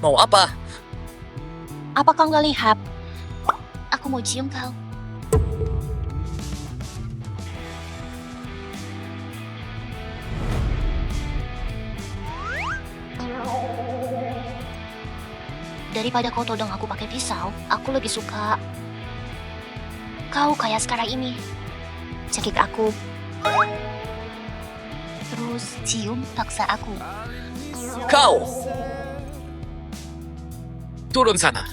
Mau apa? Apa kau nggak lihat? Aku mau cium kau. Daripada kau todong aku pakai pisau, aku lebih suka kau kayak sekarang ini. Cekik aku. Terus cium paksa aku. Kau! Turun sana.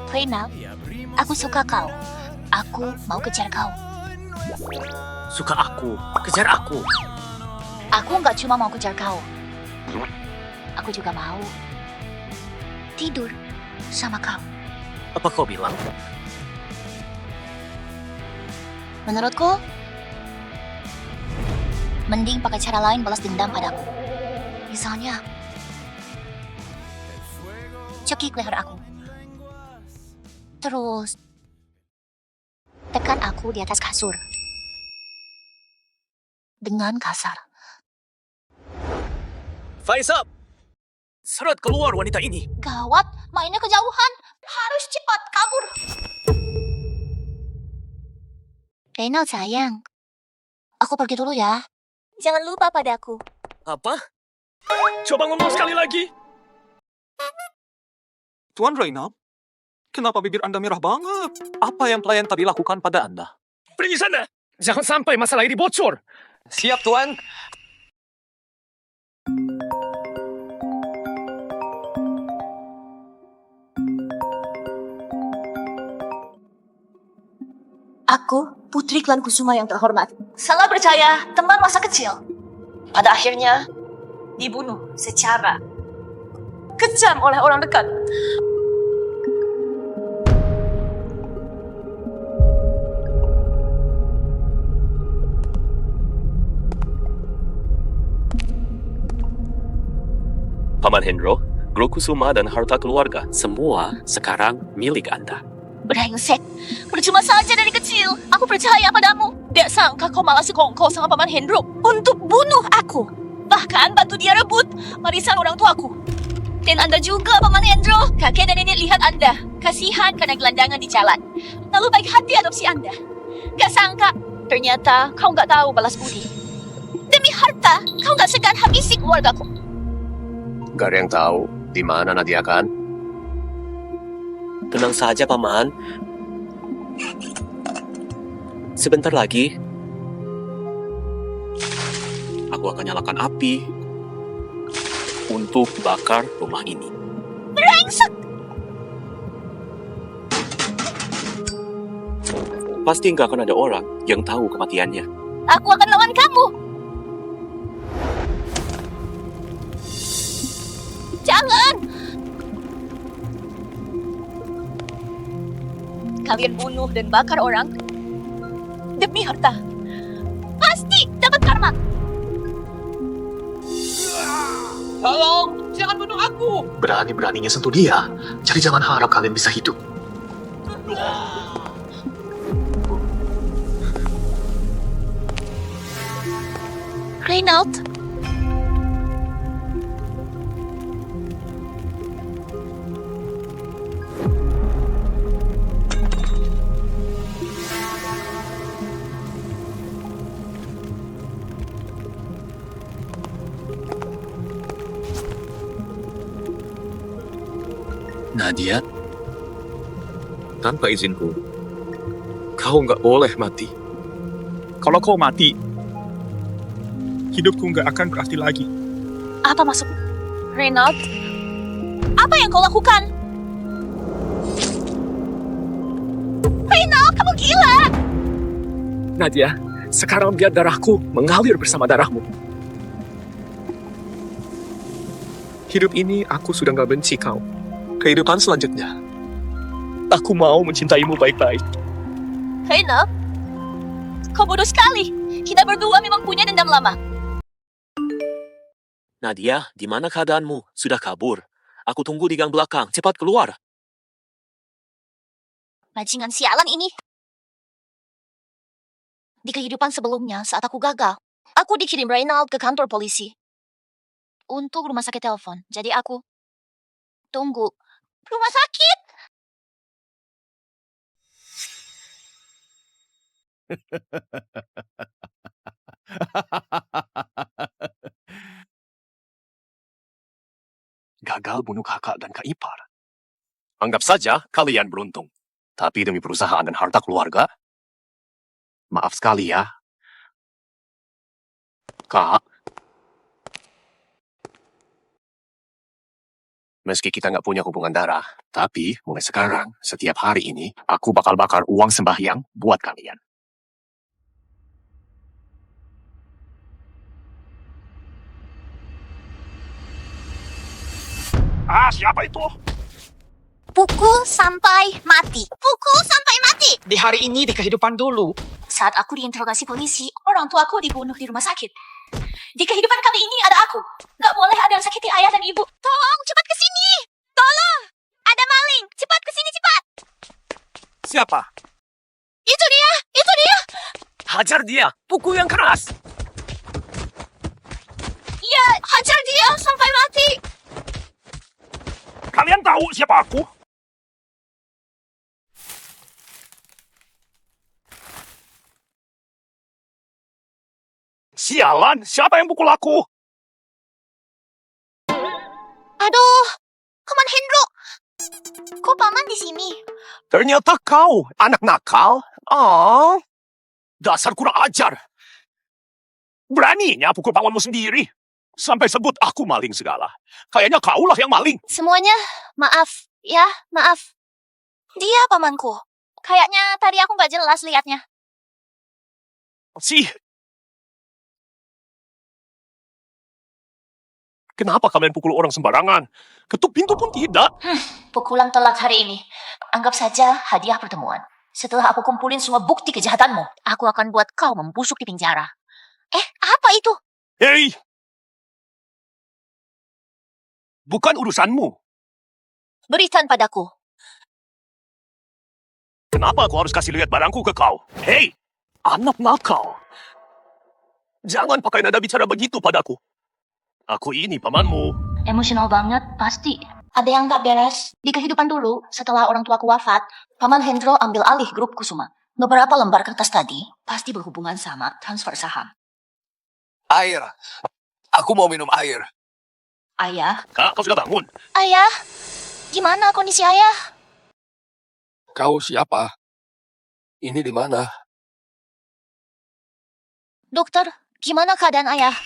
Reina, aku suka kau. Aku mau kejar kau. Suka aku. Kejar aku. Aku nggak cuma mau kejar kau. Aku juga mau tidur sama kau. Apa kau bilang? Menurutku, mending pakai cara lain balas dendam padaku. Misalnya, cekik leher aku. Terus, tekan aku di atas kasur. Dengan kasar. Face up! Seret keluar wanita ini. Gawat, mainnya kejauhan. Harus cepat kabur. Reynald sayang, aku pergi dulu ya. Jangan lupa padaku. Apa? Coba ngomong sekali lagi. Tuan Reynald, kenapa bibir Anda merah banget? Apa yang pelayan tadi lakukan pada Anda? Pergi sana. Jangan sampai masalah ini bocor. Siap, Tuan. Aku, Putri Klan Kusuma yang terhormat. Salah percaya, teman masa kecil. Pada akhirnya, dibunuh secara kejam oleh orang dekat. Paman Hendro, Grokusuma dan harta keluarga semua sekarang milik Anda. Brengsek, percuma saja dari kecil. Aku percaya padamu. Tidak sangka kau malah sekongkol sama Paman Hendro untuk bunuh aku. Bahkan bantu dia rebut warisan orang tuaku. Dan Anda juga, Paman Hendro. Kakek dan nenek lihat Anda. Kasihan karena gelandangan di jalan. Lalu baik hati adopsi Anda. Gak sangka, ternyata kau gak tahu balas budi. Demi harta, kau gak segan habisi keluargaku. Gak ada yang tahu di mana Nadia kan? Tenang saja, Paman. Sebentar lagi, aku akan nyalakan api untuk bakar rumah ini. Brengsek! Pasti nggak akan ada orang yang tahu kematiannya. Aku akan lawan kamu. Jangan! Kalian bunuh dan bakar orang demi harta. Pasti dapat karma. Tolong, jangan bunuh aku. Berani-beraninya sentuh dia. Jadi jangan harap kalian bisa hidup. Reynald. Nadia, tanpa izinku, kau nggak boleh mati. Kalau kau mati, hidupku nggak akan berarti lagi. Apa maksud Reynald? Apa yang kau lakukan? Reynald, kamu gila! Nadia, sekarang biar darahku mengalir bersama darahmu. Hidup ini aku sudah nggak benci kau. Kehidupan selanjutnya, aku mau mencintaimu baik-baik. Reynald, kau bodoh sekali. Kita berdua memang punya dendam lama. Nadia, di mana keadaanmu? Sudah kabur. Aku tunggu di gang belakang. Cepat keluar. Bajingan sialan ini. Di kehidupan sebelumnya, saat aku gagal, Aku dikirim Reynald ke kantor polisi. Untuk rumah sakit telepon. Jadi aku tunggu. Rumah sakit? Gagal bunuh kakak dan kak ipar. Anggap saja kalian beruntung. Tapi demi perusahaan dan harta keluarga, maaf sekali ya. Kak, meski kita nggak punya hubungan darah, tapi mulai sekarang, setiap hari ini, aku bakal bakar uang sembahyang buat kalian. Siapa itu? Pukul sampai mati. Pukul sampai mati. Di hari ini, di kehidupan dulu. Saat aku diinterogasi polisi, orang tuaku dibunuh di rumah sakit. Di kehidupan kali ini ada aku. Gak boleh ada yang sakiti ayah dan ibu. Tolong, cepat ke sini. Tolong. Ada maling. Cepat ke sini, cepat. Siapa? Itu dia. Itu dia. Hajar dia. Pukul yang keras. Ya, hajar dia sampai mati. Kalian tahu siapa aku? Sialan, siapa yang pukul aku? Aduh, Paman Hendro. Kok Paman di sini? Ternyata kau, anak nakal. Oh, dasar kurang ajar. Beraninya pukul pamanmu sendiri. Sampai sebut aku maling segala. Kayaknya kaulah yang maling. Semuanya, maaf. Ya, maaf. Dia pamanku. Kayaknya tadi aku gak jelas liatnya. Kenapa kalian pukul orang sembarangan? Ketuk pintu pun tidak. Pukulan telat hari ini. Anggap saja hadiah pertemuan. Setelah aku kumpulin semua bukti kejahatanmu, aku akan buat kau membusuk di penjara. Apa itu? Hei! Bukan urusanmu. Berikan padaku. Kenapa aku harus kasih lihat barangku ke kau? Hei! Anak nakal. Jangan pakai nada bicara begitu padaku. Aku ini pamanmu. Emosional banget, pasti. Ada yang gak beres. Di kehidupan dulu, setelah orang tuaku wafat, Paman Hendro ambil alih grup Kusuma. Beberapa lembar kertas tadi pasti berhubungan sama transfer saham. Air. Aku mau minum air. Ayah? Kak, kau sudah bangun? Ayah? Gimana kondisi ayah? Kau siapa? Ini di mana? Dokter, gimana keadaan ayah?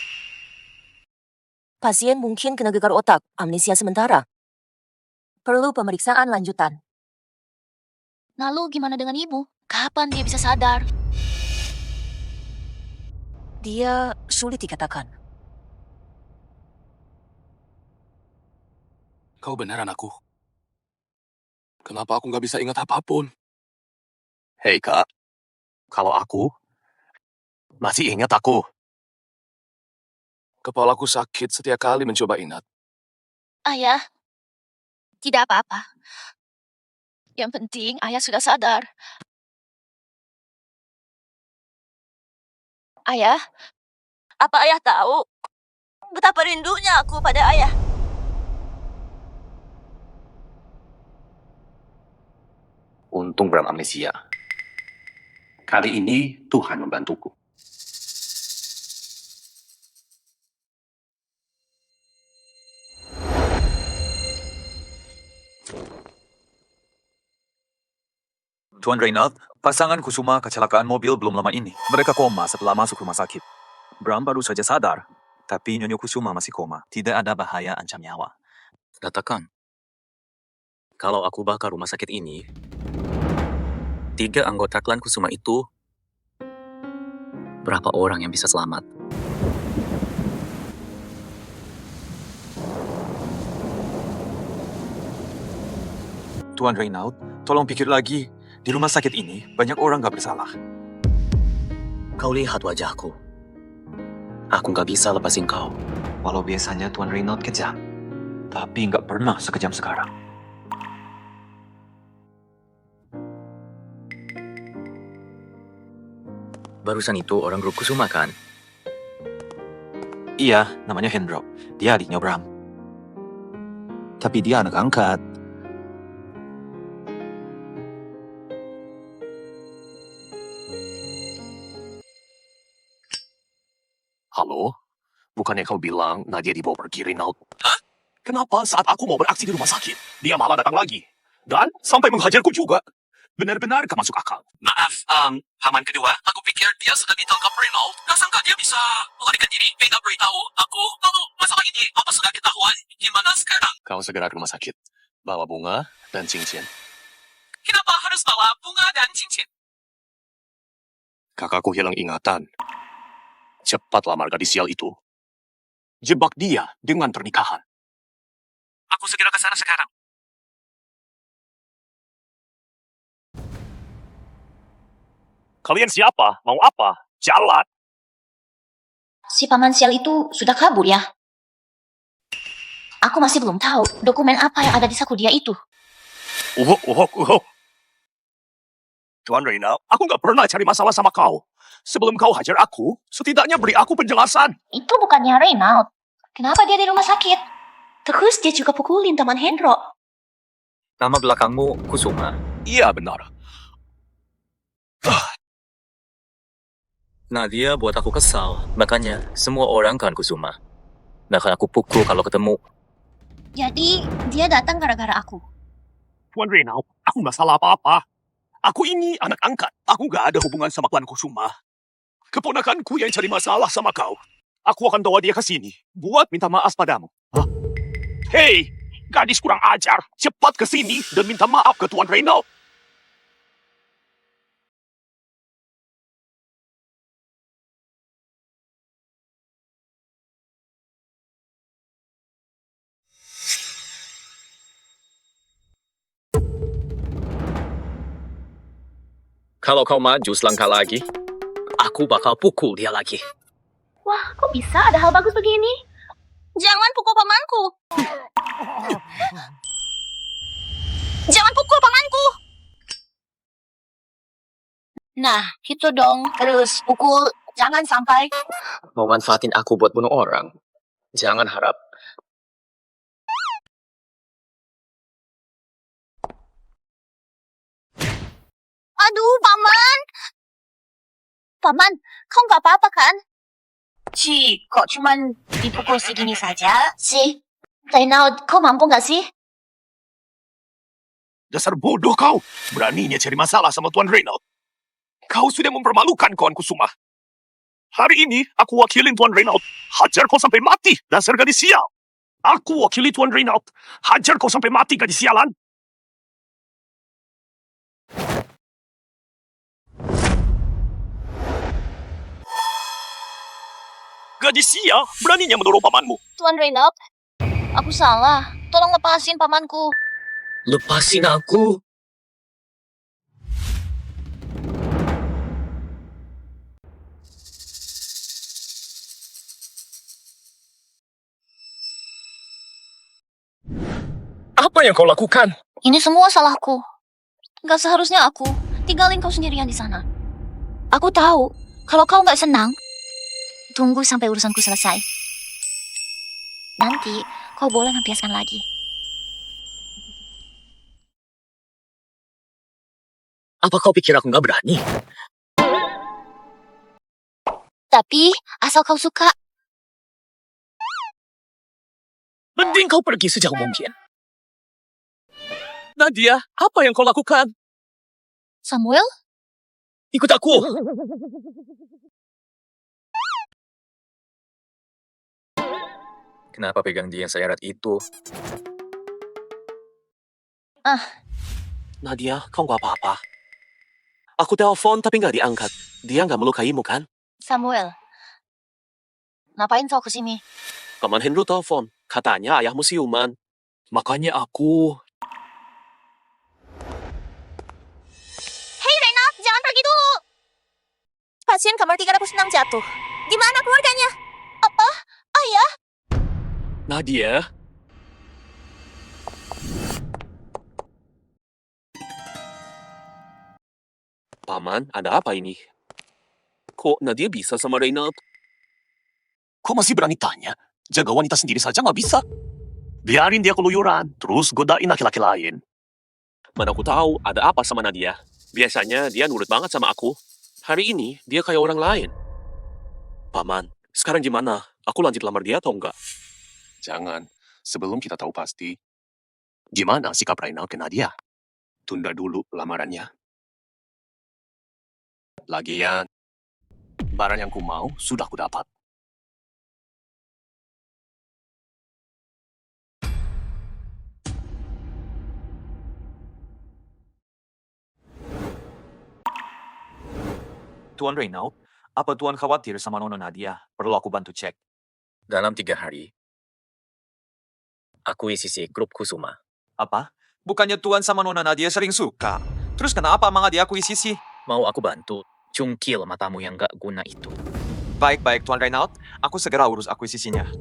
Pasien mungkin kena gegar otak, amnesia sementara. Perlu pemeriksaan lanjutan. Lalu gimana dengan ibu? Kapan dia bisa sadar? Dia sulit dikatakan. Kau beneran aku. Kenapa aku nggak bisa ingat apapun? Hei kak, kalau aku masih ingat aku. Kepalaku sakit setiap kali mencoba ingat. Ayah, tidak apa-apa. Yang penting ayah sudah sadar. Ayah, apa ayah tahu betapa rindunya aku pada ayah? Untung Bram amnesia. Kali ini Tuhan membantuku. Tuan Reynald, pasangan Kusuma kecelakaan mobil belum lama ini. Mereka koma setelah masuk rumah sakit. Bram baru saja sadar, tapi Nyonya Kusuma masih koma. Tidak ada bahaya ancam nyawa. Katakan, kalau aku bakar rumah sakit ini, 3 anggota klan Kusuma itu, berapa orang yang bisa selamat? Tuan Reynald, tolong pikir lagi. Di rumah sakit ini, banyak orang gak bersalah. Kau lihat wajahku. Aku gak bisa lepasin kau. Walau biasanya Tuan Reynald kejam, tapi gak pernah sekejam sekarang. Barusan itu orang grup Kusuma kan? Iya, namanya Hendro. Dia adiknya Bram. Tapi dia anak angkat. Halo? Bukannya kau bilang Nadia dibawa pergi, Reynald? Hah? Kenapa saat aku mau beraksi di rumah sakit, dia malah datang lagi? Dan sampai menghajarku juga. Benar-benar gak masuk akal. Maaf, paman kedua. Aku pikir dia sudah ditangkap Reynald. Gak sangka dia bisa melarikan diri. Beta beritahu aku. Lalu masalah ini apa sudah ketahuan? Gimana sekarang? Kau segera ke rumah sakit. Bawa bunga dan cincin. Kenapa harus bawa bunga dan cincin? Kakakku hilang ingatan. Cepat lamar gadis sial itu. Jebak dia dengan pernikahan. Aku segera ke sana sekarang. Kalian siapa? Mau apa? Jalan! Si paman sial itu sudah kabur ya? Aku masih belum tahu dokumen apa yang ada di saku dia itu. Tuan Reynald, aku gak pernah cari masalah sama kau. Sebelum kau hajar aku, setidaknya beri aku penjelasan. Itu bukannya Reynald. Kenapa dia di rumah sakit? Terus dia juga pukulin teman Hendro. Nama belakangmu Kusuma. Iya, benar. Nadia buat aku kesal. Makanya semua orang kan Kusuma. Bahkan aku pukul kalau ketemu. Jadi dia datang gara-gara aku. Tuan Reynald, aku gak salah apa-apa. Aku ini anak angkat. Aku gak ada hubungan sama klan Kusuma. Keponakanku yang cari masalah sama kau. Aku akan bawa dia ke sini buat minta maaf padamu. Hah? Hei, gadis kurang ajar. Cepat ke sini dan minta maaf ke Tuan Reynald. Kalau kau maju selangkah lagi, aku bakal pukul dia lagi. Wah, kok bisa ada hal bagus begini? Jangan pukul pamanku. Jangan pukul pamanku. Nah, gitu dong. Terus pukul. Jangan sampai. Mau manfaatin aku buat bunuh orang? Jangan harap. Aduh, paman. Paman, kau nggak apa-apa kan? Ci, kok cuman dipukul segini saja sih? Reynald, kau mampu nggak sih? Dasar bodoh kau. Beraninya cari masalah sama Tuan Reynald. Kau sudah mempermalukan kawan Kusuma. Hari ini aku wakilin Tuan Reynald. Hajar kau sampai mati, dasar gadis sial. Aku wakili Tuan Reynald. Hajar kau sampai mati, gadis sialan. Gadis sial, beraninya mendorong pamanmu. Tuan Reynald, aku salah. Tolong lepasin pamanku. Lepasin aku. Apa yang kau lakukan? Ini semua salahku. Gak seharusnya aku tinggalin kau sendirian di sana. Aku tahu kalau kau gak senang, tunggu sampai urusanku selesai. Nanti kau boleh lampiaskan lagi. Apa kau pikir aku nggak berani? Tapi asal kau suka. Mending kau pergi sejauh mungkin. Nadia, apa yang kau lakukan? Samuel? Ikut aku. Kenapa pegang dia yang syarat itu? Nadia, kau gak apa-apa. Aku telepon tapi gak diangkat. Dia gak melukaimu kan? Samuel. Ngapain kau kesini? Paman Hendro telepon. Katanya ayahmu siuman. Makanya aku... Hei Reynald, jangan pergi dulu. Pasien kamar 306 jatuh. Di mana keluarganya? Apa? Ayah? Nadia? Paman, ada apa ini? Kok Nadia bisa sama Reynald? Kau masih berani tanya? Jaga wanita sendiri saja nggak bisa. Biarin dia keluyuran, terus godain laki-laki lain. Mana aku tahu ada apa sama Nadia. Biasanya dia nurut banget sama aku. Hari ini dia kayak orang lain. Paman, sekarang gimana? Aku lanjut lamar dia atau enggak? Jangan, sebelum kita tahu pasti. Gimana sikap Reynald ke Nadia? Tunda dulu lamarannya. Lagian, barang yang ku mau sudah ku dapat. Tuan Reynald, apa Tuan khawatir sama Nona Nadia? Perlu aku bantu cek. Dalam 3 hari, aku isi grup Kusuma. Apa? Bukannya Tuan sama Nona Nadia sering suka. Terus kenapa mga dia aku isi sih? Mau aku bantu cungkil matamu yang gak guna itu. Baik-baik Tuan Reynald, aku segera urus akuisisinya.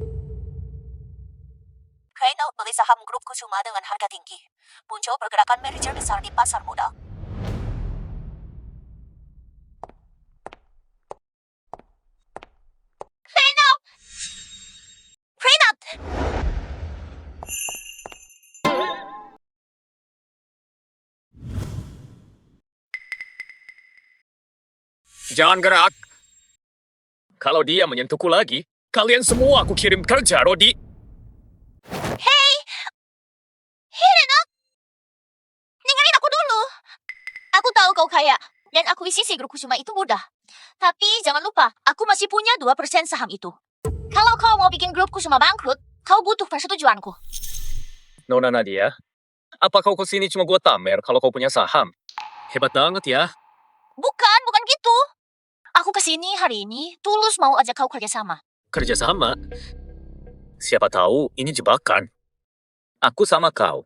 Reynald beli saham grup Kusuma dengan harga tinggi. Muncul pergerakan merger besar di pasar modal. Reynald! Jangan gerak. Kalau dia menyentuhku lagi, kalian semua aku kirim kerja, Rodi. Hei, Reynald! Dengerin aku dulu. Aku tahu kau kaya, dan akuisisi grup Kusuma itu mudah. Tapi jangan lupa, aku masih punya 2% saham itu. Kalau kau mau bikin grup Kusuma bangkrut, kau butuh persetujuanku. Nona Nadia, apa kau kesini cuma gua tamer kalau kau punya saham? Hebat banget ya. Bukan gitu. Aku kesini hari ini tulus mau ajak kau kerjasama. Kerjasama? Siapa tahu ini jebakan. Aku sama kau.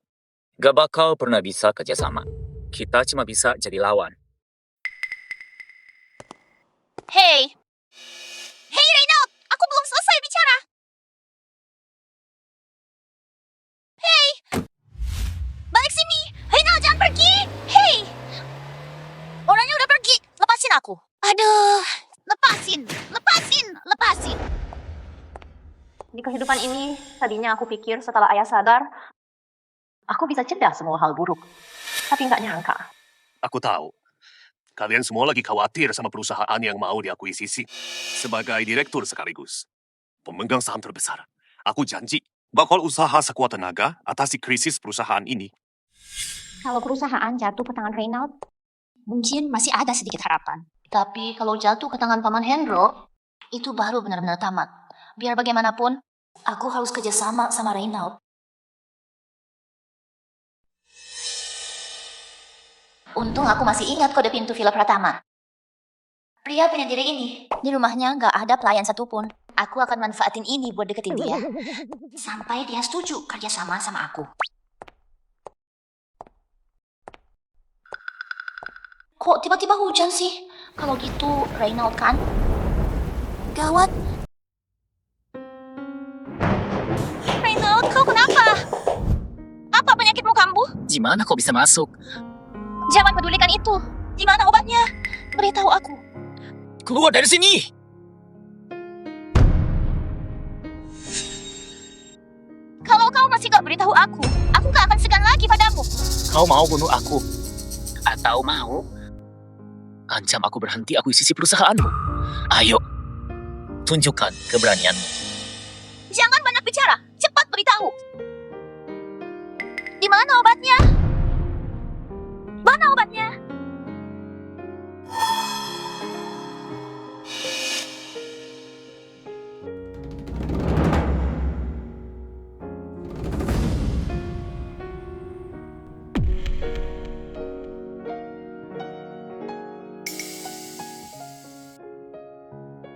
Gak bakal pernah bisa kerjasama. Kita cuma bisa jadi lawan. Hei, Reynald, aku belum selesai bicara. Hei, balik sini. Reynald, jangan pergi. Hei, orangnya udah pergi. Lepasin aku. Aduh, lepasin. Di kehidupan ini, tadinya aku pikir setelah ayah sadar, aku bisa cegah semua hal buruk. Tapi nggak nyangka. Aku tahu. Kalian semua lagi khawatir sama perusahaan yang mau diakuisisi. Sebagai direktur sekaligus pemegang saham terbesar, aku janji bakal usaha sekuat tenaga atasi krisis perusahaan ini. Kalau perusahaan jatuh ke tangan Reynald, mungkin masih ada sedikit harapan. Tapi kalau jatuh ke tangan Paman Hendro, itu baru benar-benar tamat. Biar bagaimanapun, aku harus kerjasama sama Reynald. Untung aku masih ingat kode pintu Villa Pratama. Pria penyendiri ini, di rumahnya nggak ada pelayan satupun. Aku akan manfaatin ini buat deketin dia. Sampai dia setuju kerjasama sama aku. Kok tiba-tiba hujan sih? Kalau gitu, Reynald kan? Gawat. Reynald, kau kenapa? Apa penyakitmu kambuh? Gimana kau bisa masuk? Jangan pedulikan itu. Di mana obatnya? Beritahu aku. Keluar dari sini! Kalau kau masih gak beritahu aku gak akan segan lagi padamu. Kau mau bunuh aku? Atau mau ancam aku berhenti akuisisi perusahaanmu? Ayo, tunjukkan keberanianmu. Jangan banyak bicara. Cepat beritahu. Di mana obatnya? Mana obatnya?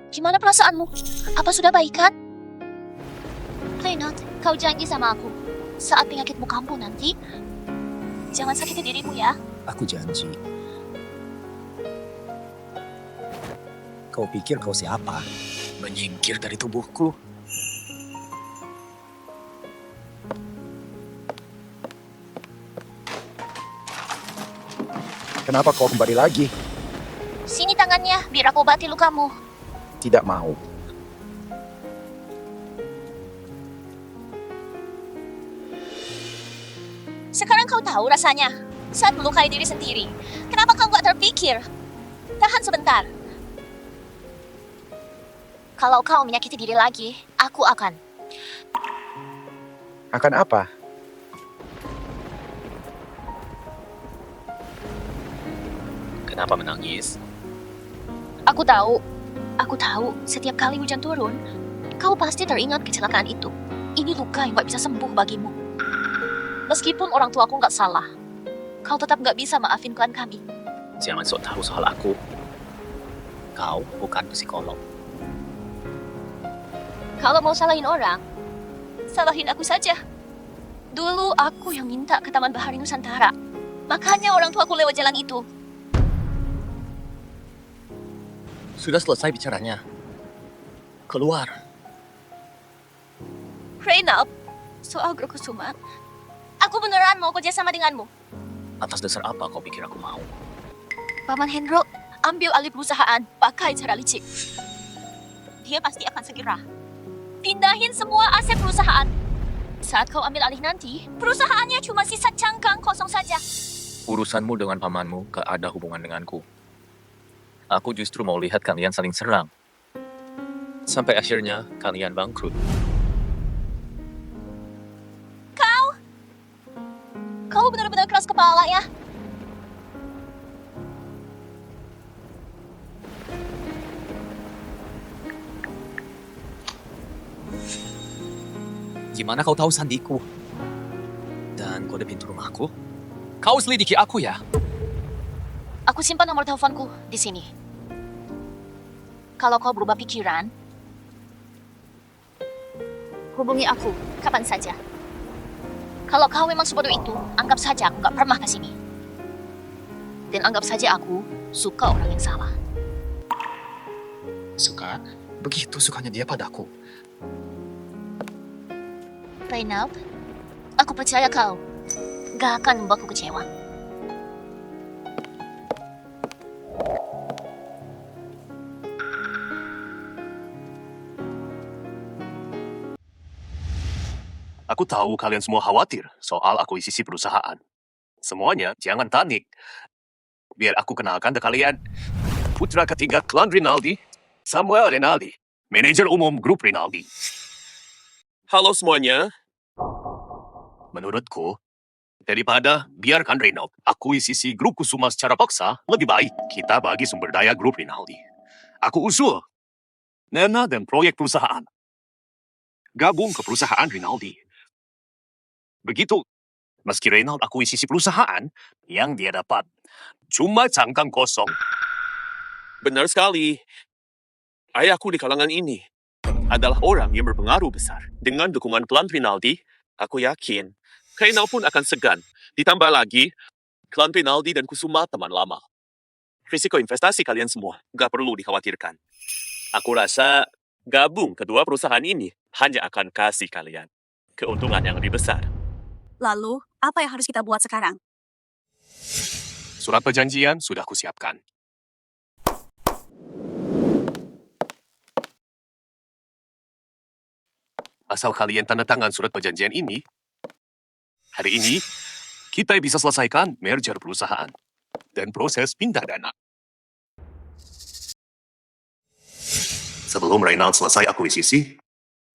Gimana perasaanmu? Apa sudah baikan? Reynald, kau janji sama aku. Saat penyakitmu kambuh nanti, jangan sakiti dirimu ya. Aku janji. Kau pikir kau siapa? Menyingkir dari tubuhku. Kenapa kau kembali lagi? Sini tangannya, biar aku obati lukamu. Tidak mau. Sekarang kau tahu rasanya saat melukai diri sendiri. Kenapa kau nggak terpikir? Tahan sebentar. Kalau kau menyakiti diri lagi, aku akan. Akan apa? Kenapa menangis? Aku tahu, setiap kali hujan turun, kau pasti teringat kecelakaan itu. Ini luka yang gak bisa sembuh bagimu. Meskipun orang tuaku gak salah, kau tetap gak bisa maafin klan kami. Jangan sok tahu soal aku. Kau bukan psikolog. Kalau mau salahin orang, salahin aku saja. Dulu aku yang minta ke Taman Bahari Nusantara. Makanya orang tuaku lewat jalan itu. Sudah selesai bicaranya. Keluar. Reynald, soal Guru Kusuma, aku beneran mau kerjasama denganmu. Atas dasar apa kau pikir aku mau? Paman Hendro ambil alih perusahaan pakai cara licik. Dia pasti akan segera pindahin semua aset perusahaan. Saat kau ambil alih nanti, perusahaannya cuma sisa cangkang kosong saja. Urusanmu dengan pamanmu gak ada hubungan denganku. Aku justru mau lihat kalian saling serang. Sampai akhirnya kalian bangkrut. Kau benar-benar keras kepala ya. Gimana kau tahu sandiku? Dan kode pintu rumahku? Kau selidiki aku ya? Aku simpan nomor teleponku di sini. Kalau kau berubah pikiran, hubungi aku kapan saja. Kalau kau memang sebodoh itu, anggap saja aku gak pernah ke sini. Dan anggap saja aku suka orang yang salah. Suka? Begitu sukanya dia padaku. Reynald, aku percaya kau gak akan membuatku kecewa. Aku tahu kalian semua khawatir soal akuisisi perusahaan. Semuanya jangan panik. Biar aku kenalkan ke kalian. Putra ketiga klan Rinaldi, Samuel Rinaldi, manajer umum grup Rinaldi. Halo semuanya. Menurutku, daripada biarkan Reynald akuisisi grup Kusuma secara paksa, lebih baik kita bagi sumber daya grup Rinaldi. Aku usul Nena dan proyek perusahaan gabung ke perusahaan Rinaldi. Begitu, meski Reynald akuisisi perusahaan, yang dia dapat cuma cangkang kosong. Benar sekali. Ayahku di kalangan ini adalah orang yang berpengaruh besar. Dengan dukungan klan Rinaldi, aku yakin Reynald pun akan segan. Ditambah lagi, klan Rinaldi dan Kusuma teman lama. Risiko investasi kalian semua gak perlu dikhawatirkan. Aku rasa gabung kedua perusahaan ini hanya akan kasih kalian keuntungan yang lebih besar. Lalu, apa yang harus kita buat sekarang? Surat perjanjian sudah kusiapkan. Asal kalian tanda tangan surat perjanjian ini, hari ini kita bisa selesaikan merger perusahaan dan proses pindah dana. Sebelum Reynald selesai akuisisi,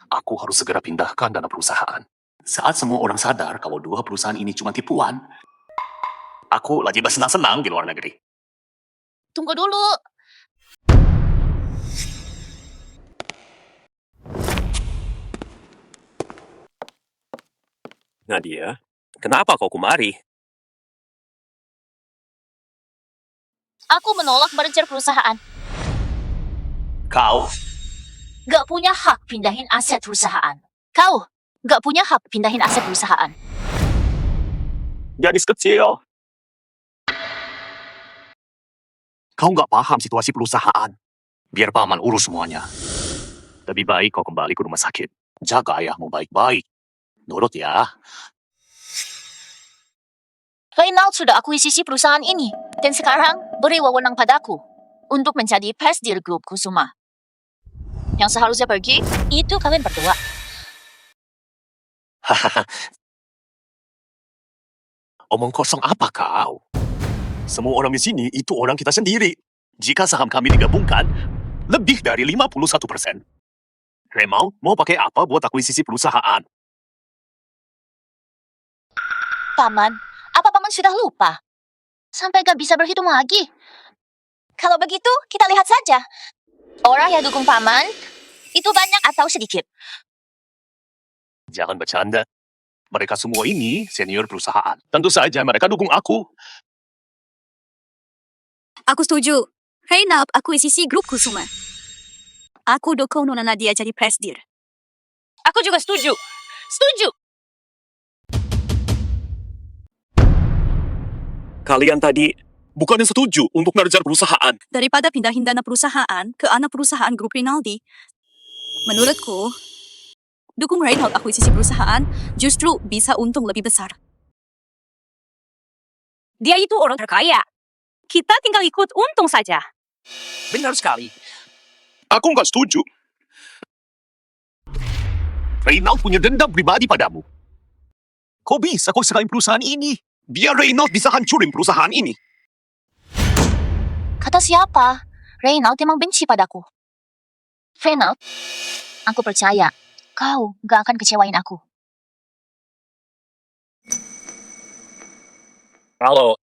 aku harus segera pindahkan dana perusahaan. Saat semua orang sadar kalau dua perusahaan ini cuma tipuan, aku lagi bersenang-senang di luar negeri. Tunggu dulu. Nadia, kenapa kau kemari? Aku menolak merger perusahaan. Kau, Gak punya hak pindahin aset perusahaan. Kau gak punya hak pindahin aset perusahaan. gadis kecil. Kau nggak paham situasi perusahaan. Biar paman urus semuanya. Lebih baik kau kembali ke rumah sakit. Jaga ayahmu baik-baik. Nurut ya. Reynald sudah akuisisi perusahaan ini. Dan sekarang beri wewenang padaku untuk menjadi presidir grup Kusuma. Yang seharusnya pergi, itu kalian berdua. Omong kosong apa kau? Semua orang di sini itu orang kita sendiri. Jika saham kami digabungkan, lebih dari 51%. Raymond, mau pakai apa buat akuisisi perusahaan? Paman, apa paman sudah lupa? Sampai gak bisa berhitung lagi. Kalau begitu, kita lihat saja. Orang yang dukung paman, itu banyak atau sedikit? Jangan bercanda. Mereka semua ini senior perusahaan. Tentu saja mereka dukung aku. Aku setuju. Reynald akuisisi grup Kusuma. Aku dukung Nona Nadia jadi presdir. Aku juga setuju. Setuju. Kalian tadi bukannya setuju untuk merger perusahaan. Daripada pindahin dana perusahaan ke anak perusahaan grup Rinaldi, menurutku, dukung Reynald akuisisi perusahaan justru bisa untung lebih besar. Dia itu orang terkaya. Kita tinggal ikut untung saja. Benar sekali. Aku nggak setuju. Reynald punya dendam pribadi padamu. Kau bisa kau serahin perusahaan ini. Biar Reynald bisa hancurin perusahaan ini. Kata siapa? Reynald emang benci padaku. Reynald, aku percaya kau gak akan kecewain aku. Halo.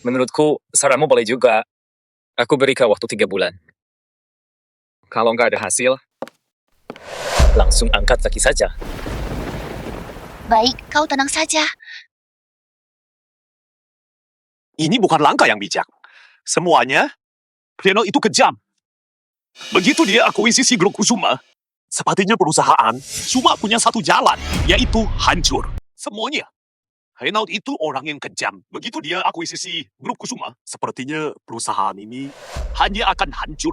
Menurutku, saranmu boleh juga. Aku beri kau waktu 3 bulan. Kalau nggak ada hasil, langsung angkat kaki saja. Baik, kau tenang saja. Ini bukan langkah yang bijak. Semuanya, Reynald itu kejam. Begitu dia akuisisi grup Kusuma, sepertinya perusahaan cuma punya satu jalan, yaitu hancur. Semuanya. Reynald itu orang yang kejam. Begitu dia akuisisi grup Kusuma, sepertinya perusahaan ini hanya akan hancur.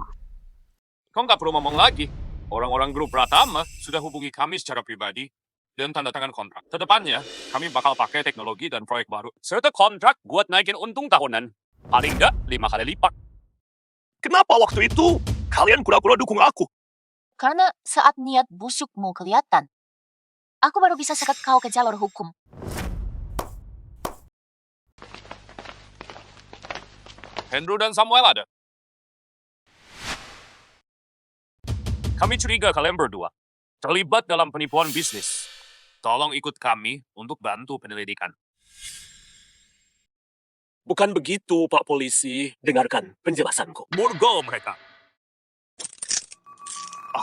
Kau nggak perlu ngomong lagi. Orang-orang grup Pratama sudah hubungi kami secara pribadi dan tanda tangan kontrak. Kedepannya, kami bakal pakai teknologi dan proyek baru. Serta kontrak buat naikin untung tahunan. Paling nggak 5 kali lipat. Kenapa waktu itu kalian pura-pura dukung aku? Karena saat niat busukmu kelihatan, aku baru bisa sekat kau ke jalur hukum. Andrew dan Samuel ada. Kami curiga kalian berdua terlibat dalam penipuan bisnis. Tolong ikut kami untuk bantu penyelidikan. Bukan begitu, Pak Polisi. Dengarkan penjelasanku. Murgo mereka.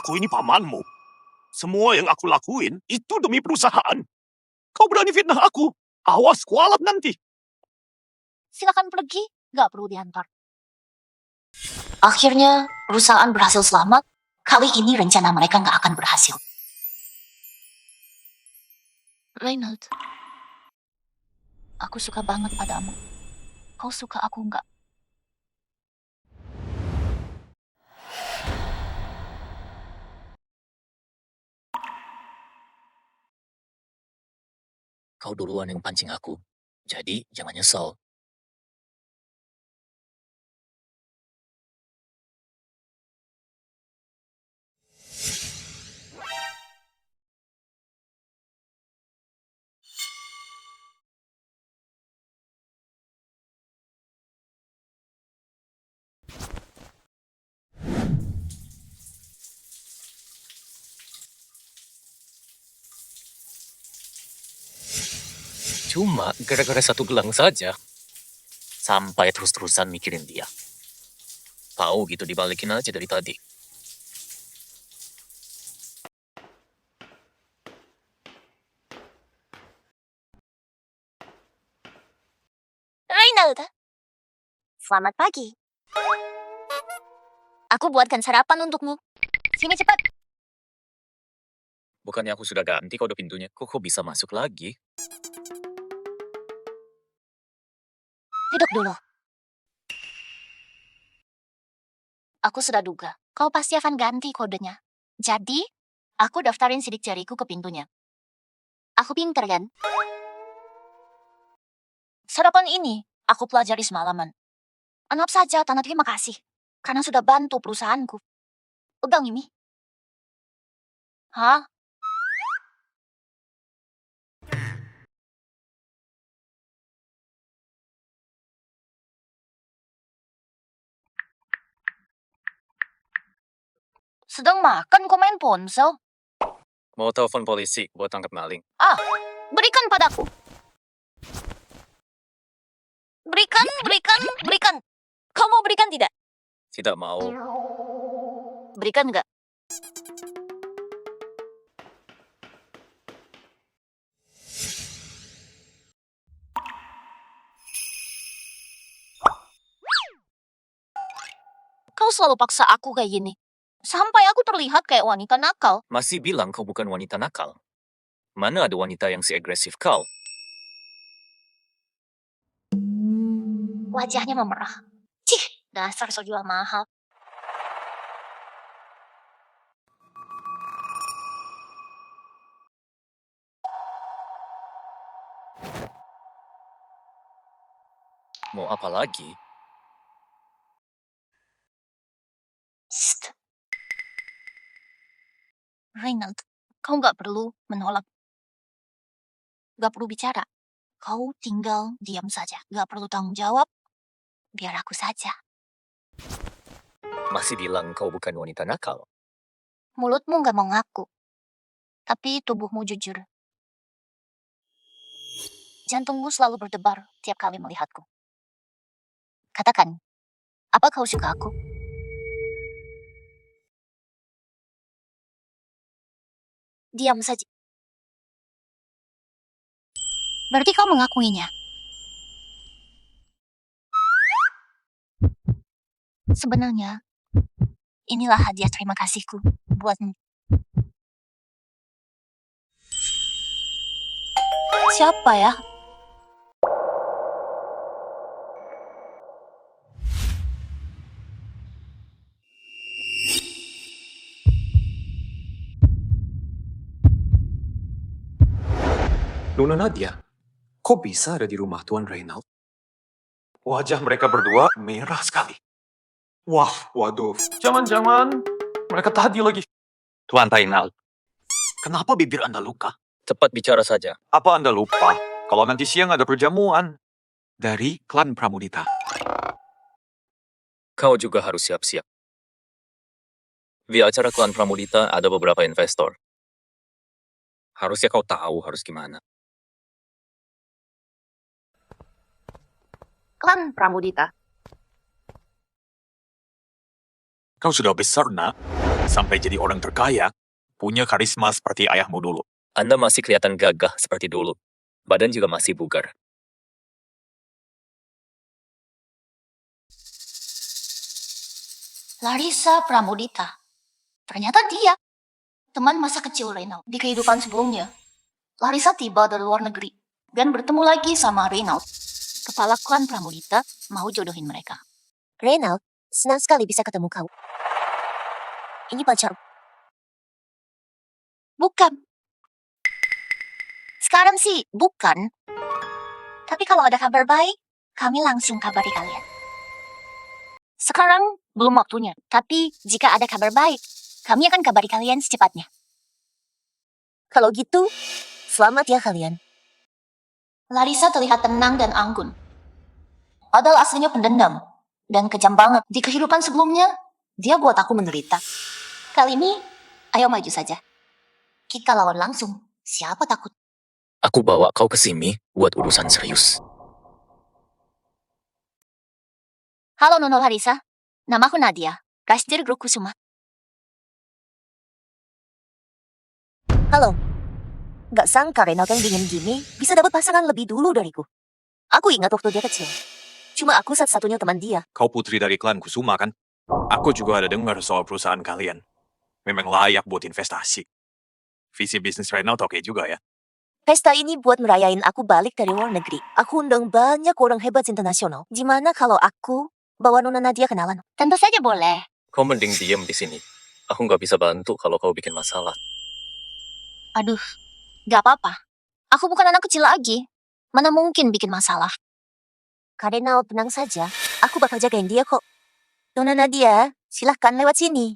Aku ini pamanmu. Semua yang aku lakuin itu demi perusahaan. Kau berani fitnah aku. Awas kualat nanti. Silakan pergi, gak perlu diantar. Akhirnya, perusahaan berhasil selamat. Kali ini rencana mereka gak akan berhasil. Reynald, aku suka banget padamu. Kau suka aku nggak? Kau duluan yang pancing aku. Jadi, jangan nyesel. Cuma gara-gara satu gelang saja, sampai terus-terusan mikirin dia. Tahu gitu dibalikin aja dari tadi. Reynald, selamat pagi. Aku buatkan sarapan untukmu. Sini cepat. Bukannya aku sudah ganti kode pintunya, kok bisa masuk lagi? Duduk dulu. Aku sudah duga, kau pasti akan ganti kodenya. Jadi, aku daftarin sidik jariku ke pintunya. Aku pinter kan? Sarapan ini, aku pelajari semalaman. Anggap saja tanda terima kasih, karena sudah bantu perusahaanku. Pegang ini. Hah? Sedang makan kok main ponsel? Mau telepon polisi buat tangkap maling. Ah, berikan padaku. Berikan, berikan, berikan. Kau mau berikan tidak? Tidak mau. Berikan nggak? Kau selalu paksa aku kayak gini. Sampai aku terlihat kayak wanita nakal. Masih bilang kau bukan wanita nakal. Mana ada wanita yang seagresif kau? Wajahnya memerah. Cih, dasar so jual mahal. Mau apa lagi? Shh. Reynald, kau nggak perlu menolak. Nggak perlu bicara. Kau tinggal diam saja. Nggak perlu tanggung jawab. Biar aku saja. Masih bilang kau bukan wanita nakal. Mulutmu nggak mau ngaku. Tapi tubuhmu jujur. Jantungmu selalu berdebar tiap kali melihatku. Katakan, apa kau suka aku? Diam saja. Berarti kau mengakuinya. Sebenarnya, inilah hadiah terima kasihku buatmu. Siapa ya? Nona Nadia, kok bisa ada di rumah Tuan Reynald? Wajah mereka berdua merah sekali. Wah, waduh. Jangan-jangan mereka tadi lagi. Tuan Reynald, Kenapa bibir Anda luka? Cepat bicara saja. Apa Anda lupa kalau nanti siang ada perjamuan dari klan Pramudita? Kau juga harus siap-siap. Di acara klan Pramudita ada beberapa investor. Harusnya kau tahu harus gimana. Klan Pramudita. Kau sudah besar, nak. Sampai jadi orang terkaya. Punya karisma seperti ayahmu dulu. Anda masih kelihatan gagah seperti dulu. Badan juga masih bugar. Larissa Pramudita. Ternyata dia. Teman masa kecil Reynald di kehidupan sebelumnya. Larissa tiba dari luar negeri dan bertemu lagi sama Reynald. Kepala klan Pramudita mau jodohin mereka. Reynald, senang sekali bisa ketemu kau. Ini pacar. Bukan. Sekarang sih bukan. Tapi kalau ada kabar baik, kami langsung kabari kalian. Sekarang belum waktunya. Tapi jika ada kabar baik, kami akan kabari kalian secepatnya. Kalau gitu, selamat ya kalian. Larissa terlihat tenang dan anggun. Padahal aslinya pendendam dan kejam banget. Di kehidupan sebelumnya, dia buat aku menderita. Kali ini, ayo maju saja. Kita lawan langsung. Siapa takut? Aku bawa kau ke sini buat urusan serius. Halo Nono Larissa, namaku Nadia, kasir grup Kusuma. Halo, gak sangka Reynald yang dingin gini bisa dapat pasangan lebih dulu dariku. Aku ingat waktu dia kecil. Cuma aku satu-satunya teman dia. Kau putri dari klan Kusuma, kan? Aku juga ada dengar soal perusahaan kalian. Memang layak buat investasi. Visi bisnis Reynald oke juga ya. Pesta ini buat merayain aku balik dari luar negeri. Aku undang banyak orang hebat internasional. Gimana kalau aku bawa Nona Nadia kenalan? Tentu saja boleh. Kau mending diem di sini. Aku nggak bisa bantu kalau kau bikin masalah. Aduh, gak apa-apa. Aku bukan anak kecil lagi. Mana mungkin bikin masalah. Kardinal tenang saja. Aku bakal jagain dia kok. Nona Nadia, silahkan lewat sini.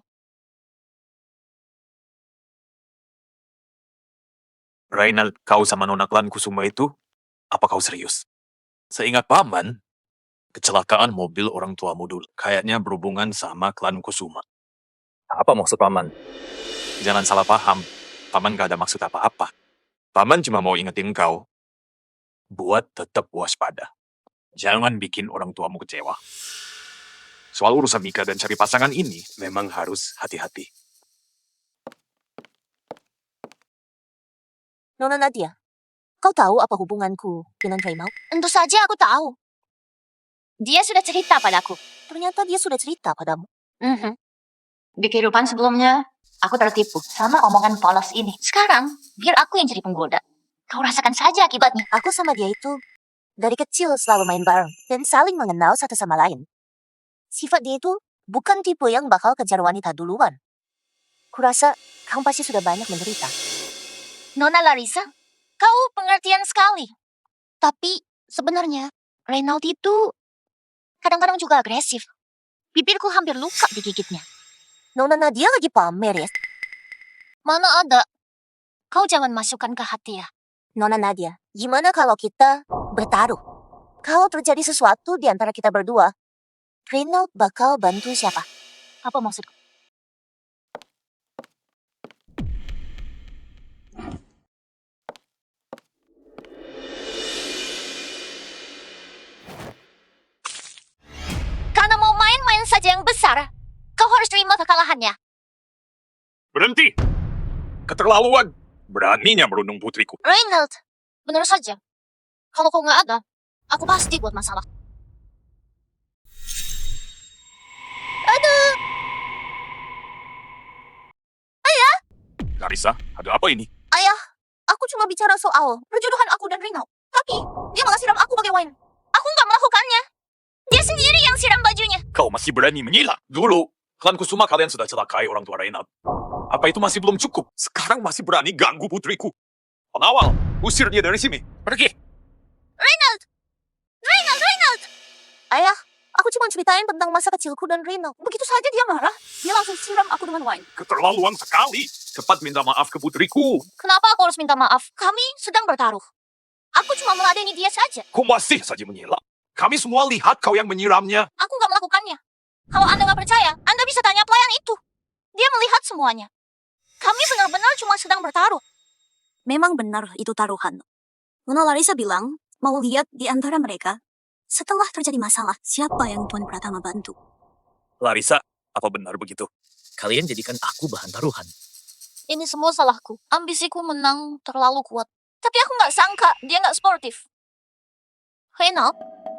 Reynald, kau sama nona klan Kusuma itu, apa kau serius? Seingat paman, kecelakaan mobil orang tuamu dulu. Kayaknya berhubungan sama klan Kusuma. Apa maksud paman? Jangan salah paham. Paman gak ada maksud apa-apa. Paman cuma mau ingetin kau buat tetap waspada. Jangan bikin orang tuamu kecewa. Soal urusan nikah dan cari pasangan ini memang harus hati-hati. Nona Nadia, kau tahu apa hubunganku dengan Reynald? Tentu saja aku tahu. Dia sudah cerita padaku. Ternyata dia sudah cerita padamu. Di kehidupan sebelumnya, aku tertipu sama omongan polos ini. Sekarang, biar aku yang jadi penggoda. Kau rasakan saja akibatnya. Aku sama dia itu dari kecil selalu main bareng dan saling mengenal satu sama lain. Sifat dia itu bukan tipe yang bakal kejar wanita duluan. Kurasa kamu pasti sudah banyak menderita. Nona Larissa, kau pengertian sekali. Tapi sebenarnya Reynald itu kadang-kadang juga agresif. Bibirku hampir luka digigitnya. Nona Nadia lagi pamer ya? Mana ada. Kau jangan masukkan ke hati ya. Nona Nadia, gimana kalau kita bertaruh? Kalau terjadi sesuatu di antara kita berdua, Reynald bakal bantu siapa? Apa maksudku? Karena mau main-main saja yang besar, kau harus terima kekalahannya. Berhenti! Keterlaluan! Beraninya merundung putriku. Reynald, benar saja. Kalau kau nggak ada, aku pasti buat masalah. Aduh. Larissa, ada apa ini? Ayah, aku cuma bicara soal perjodohan aku dan Reynald. Tapi, dia malah siram aku pakai wine. Aku nggak melakukannya. Dia sendiri yang siram bajunya. Kau masih berani menghina? Dulu, klan Kusuma kalian sudah celakai orang tua Reynald. Apa itu masih belum cukup? Sekarang masih berani ganggu putriku. Pengawal, usir dia dari sini. Pergi! Reynald! Ayah, aku cuma ceritain tentang masa kecilku dan Reynald. Begitu saja dia marah. Dia langsung siram aku dengan wine. Keterlaluan sekali. Cepat minta maaf ke putriku. Kenapa aku harus minta maaf? Kami sedang bertaruh. Aku cuma meladeni dia saja. Kau masih saja menghela. Kami semua lihat kau yang menyiramnya. Aku nggak melakukannya. Kalau Anda nggak percaya, Anda bisa tanya pelayan itu. Dia melihat semuanya. Kami benar-benar cuma sedang bertaruh. Memang benar itu taruhan. Nona Larissa bilang mau lihat di antara mereka setelah terjadi masalah siapa yang Tuan Pratama bantu. Larissa, apa benar begitu? Kalian jadikan aku bahan taruhan. Ini semua salahku. Ambisiku menang terlalu kuat. Tapi aku nggak sangka dia nggak sportif. Reynald,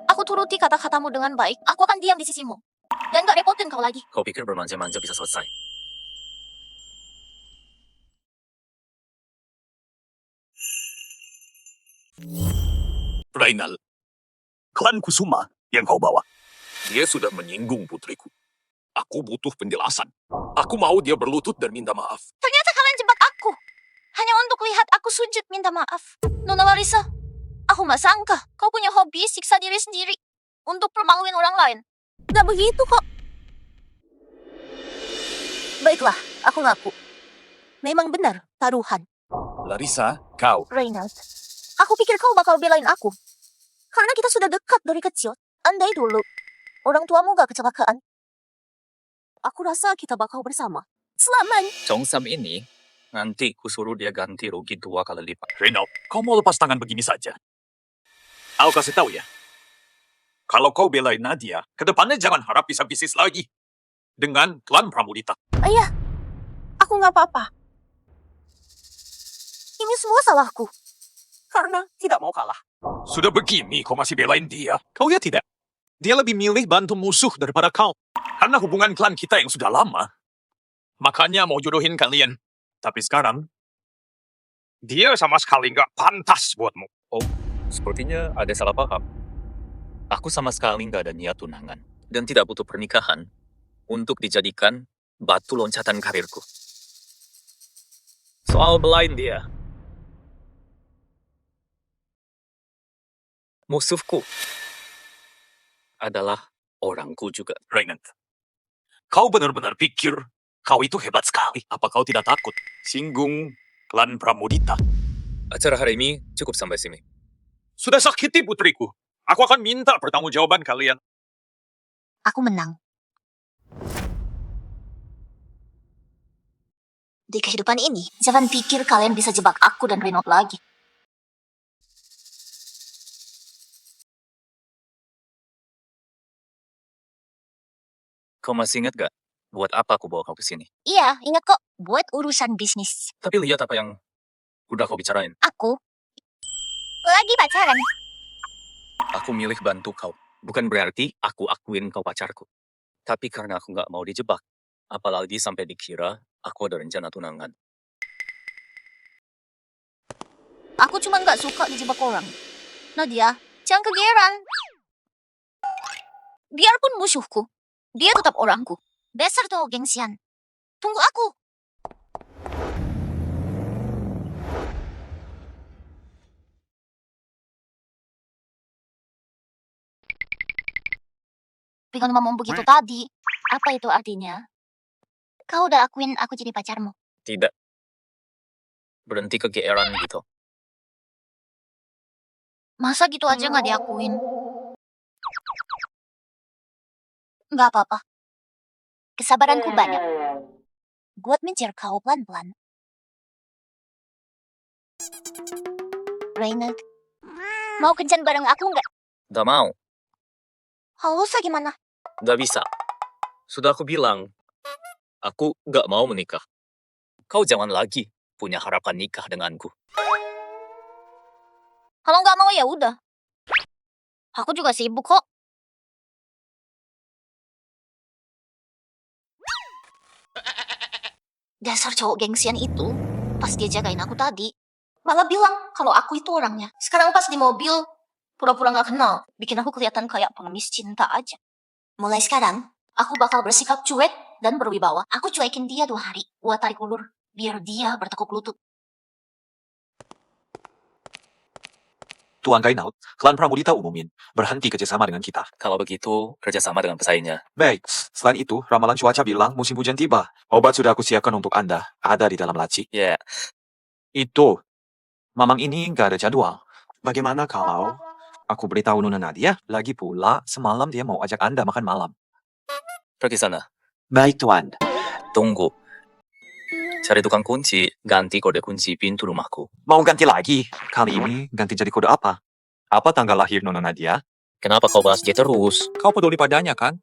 aku turuti kata-katamu dengan baik. Aku akan diam di sisimu. Dan nggak repotin kau lagi. Kau pikir bermanja-manja bisa selesai? Reynald, klan Kusuma yang kau bawa. Dia sudah menyinggung putriku. Aku butuh penjelasan. Aku mau dia berlutut dan minta maaf. Ternyata kalian jebak aku. Hanya untuk lihat aku sujud minta maaf. Nona Larissa, aku nggak sangka kau punya hobi siksa diri sendiri untuk permaluin orang lain. Gak begitu kok. Baiklah, aku ngaku. Memang benar, taruhan. Larissa, kau. Reynald, aku pikir kau bakal belain aku. Karena kita sudah dekat dari kecil. Andai dulu, orang tuamu gak kecelakaan. Aku rasa kita bakal bersama. Selamanya. Chongsam ini, nanti kusuruh dia ganti rugi 2 kali lipat. Reynald, kau mau lepas tangan begini saja? Aku kasih tahu ya. Kalau kau belain Nadia, kedepannya jangan harap bisa bisnis lagi. Dengan klan Pramudita. Ayah, aku gak apa-apa. Ini semua salahku. Karena tidak mau kalah. Sudah begini, kau masih belain dia. Kau ya tidak? Dia lebih milih bantu musuh daripada kau. Karena hubungan klan kita yang sudah lama. Makanya mau jodohin kalian. Tapi sekarang, dia sama sekali nggak pantas buatmu. Oh, sepertinya ada salah paham. Aku sama sekali nggak ada niat tunangan. Dan tidak butuh pernikahan untuk dijadikan batu loncatan karirku. Soal belain dia. Musuhku adalah orangku juga. Reynald, kau benar-benar pikir kau itu hebat sekali. Apa kau tidak takut singgung klan Pramudita? Acara hari ini cukup sampai sini. Sudah sakiti putriku. Aku akan minta pertanggungjawaban kalian. Aku menang. Di kehidupan ini, jangan pikir kalian bisa jebak aku dan Renault lagi. Kau masih ingat gak? Buat apa aku bawa kau ke sini? Iya, ingat kok, buat urusan bisnis. Tapi lihat apa yang udah kau bicarain. Aku lagi pacaran. Aku milih bantu kau. Bukan berarti aku akuin kau pacarku. Tapi karena aku gak mau dijebak. Apalagi sampai dikira aku ada rencana tunangan. Aku cuma nggak suka dijebak orang. Nadia, jangan kegeeran. Biarpun musuhku, dia tetap orangku. Dasar tuh gengsian. Tunggu aku. Dengan ngomong begitu tadi, apa itu artinya? Kau udah akuin aku jadi pacarmu. Tidak. Berhenti kegeeran gitu. Masa gitu aja nggak diakuin? Nggak apa-apa. Kesabaranku banyak. Buat mengejar kau pelan-pelan. Reynald, mau kencan bareng aku nggak? Gak mau. Halusa gimana? Gak bisa. Sudah aku bilang, aku gak mau menikah. Kau jangan lagi punya harapan nikah denganku. Kalau nggak mau ya udah. Aku juga sibuk kok. Dasar cowok gengsian itu, pas dia jagain aku tadi, malah bilang kalau aku itu orangnya. Sekarang pas di mobil, pura-pura nggak kenal, bikin aku kelihatan kayak pengemis cinta aja. Mulai sekarang, aku bakal bersikap cuek dan berwibawa. Aku cuekin dia 2 hari, buat tarik ulur, biar dia bertekuk lutut. Tuan Reynald, klan Pramudita umumin berhenti kerjasama dengan kita. Kalau begitu, kerjasama dengan pesaingnya. Baik, selain itu, ramalan cuaca bilang musim hujan tiba. Obat sudah aku siapkan untuk Anda, ada di dalam laci. Ya, Itu, mamang ini nggak ada jadwal. Bagaimana kalau aku beritahu Nona Nadia? Lagi pula, semalam dia mau ajak Anda makan malam. pergi sana. Baik, Tuan. Tunggu. Cari tukang kunci, ganti kode kunci pintu rumahku. Mau ganti lagi? Kali ini ganti jadi kode apa? Apa tanggal lahir Nona Nadia? Kenapa kau bahas dia terus? Kau peduli padanya, kan?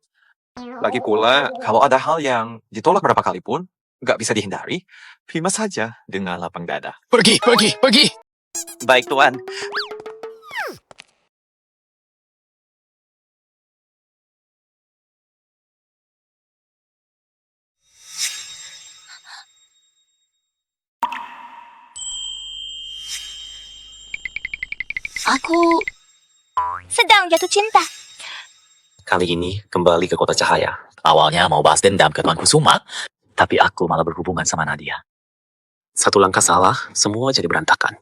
Lagi pula, kalau ada hal yang ditolak berapa kali pun, nggak bisa dihindari, terima saja dengan lapang dada. Pergi. Baik, Tuan. Aku sedang jatuh cinta. Kali ini kembali ke Kota Cahaya. Awalnya mau bahas dendam ke Tuan Kusuma, tapi aku malah berhubungan sama Nadia. Satu langkah salah, semua jadi berantakan.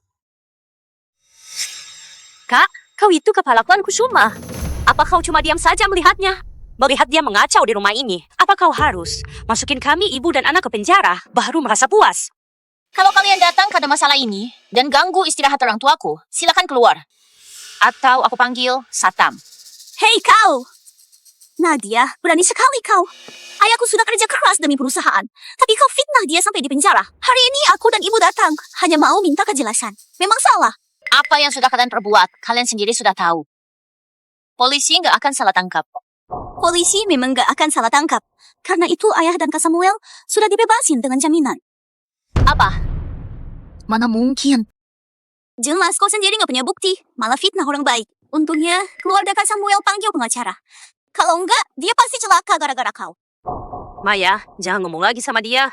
Kak, kau itu kepala klan Kusuma. Apa kau cuma diam saja melihatnya? Melihat dia mengacau di rumah ini, apa kau harus masukin kami, ibu dan anak ke penjara, baru merasa puas? Kalau kalian datang karena masalah ini dan ganggu istirahat orang tuaku, silakan keluar. Atau aku panggil Satam. Hei kau! Nadia, berani sekali kau. Ayahku sudah kerja keras demi perusahaan, tapi kau fitnah dia sampai di penjara. Hari ini aku dan ibu datang, hanya mau minta kejelasan. Memang salah. Apa yang sudah kalian perbuat, kalian sendiri sudah tahu. Polisi nggak akan salah tangkap. Polisi memang gak akan salah tangkap. Karena itu ayah dan Kak Samuel sudah dibebasin dengan jaminan. Apa? Mana mungkin? Jelas kau sendiri gak punya bukti, malah fitnah orang baik. Untungnya keluarga Kak Samuel panggil pengacara. Kalau enggak, dia pasti celaka gara-gara kau. Maya, jangan ngomong lagi sama dia.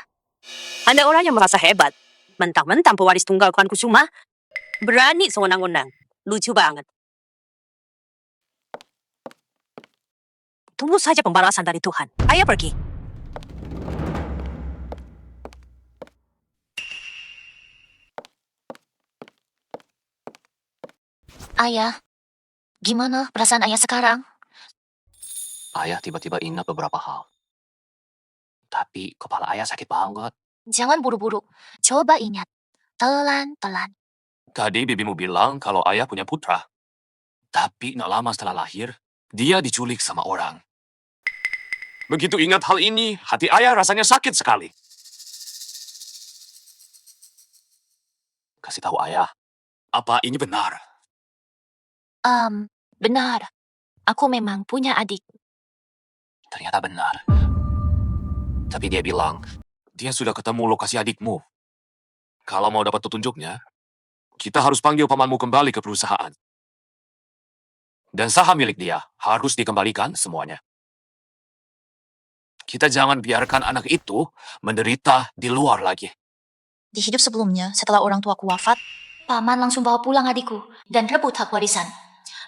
Anda orang yang merasa hebat. Mentang-mentang pewaris tunggal klan Kusuma, berani sewenang-wenang. Lucu banget. Tunggu saja pembalasan dari Tuhan. Ayo pergi. Ayah, gimana perasaan ayah sekarang? Ayah tiba-tiba ingat beberapa hal. Tapi kepala ayah sakit banget. Jangan buru-buru. Coba ingat. Pelan-pelan. Tadi bibimu bilang kalau ayah punya putra. Tapi tak lama setelah lahir, dia diculik sama orang. Begitu ingat hal ini, hati ayah rasanya sakit sekali. kasih tahu ayah. Apa ini benar? Benar. Aku memang punya adik. Ternyata benar. Tapi dia bilang, dia sudah ketemu lokasi adikmu. Kalau mau dapat petunjuknya, kita harus panggil pamanmu kembali ke perusahaan. Dan saham milik dia harus dikembalikan semuanya. Kita jangan biarkan anak itu menderita di luar lagi. Di hidup sebelumnya, setelah orang tuaku wafat, paman langsung bawa pulang adikku dan rebut hak warisan.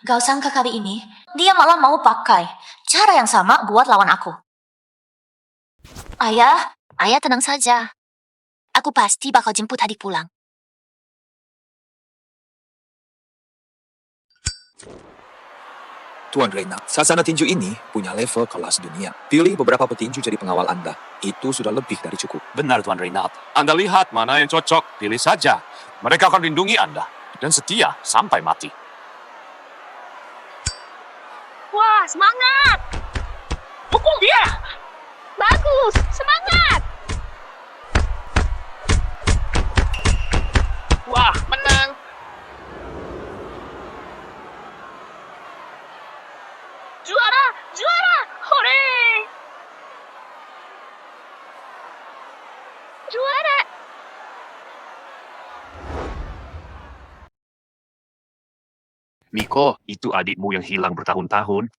Gak sangka kali ini, dia malah mau pakai cara yang sama buat lawan aku. Ayah tenang saja. Aku pasti bakal jemput adik pulang. Tuan Reynald, sasana tinju ini punya level kelas dunia. Pilih beberapa petinju jadi pengawal Anda. Itu sudah lebih dari cukup. Benar, Tuan Reynald. Anda lihat mana yang cocok, pilih saja. Mereka akan lindungi Anda dan setia sampai mati. Wah, semangat! Pukul dia! Bagus, semangat! Wah, menang! Juara! Juara! Hore! Juara! Miko, itu adikmu yang hilang bertahun-tahun.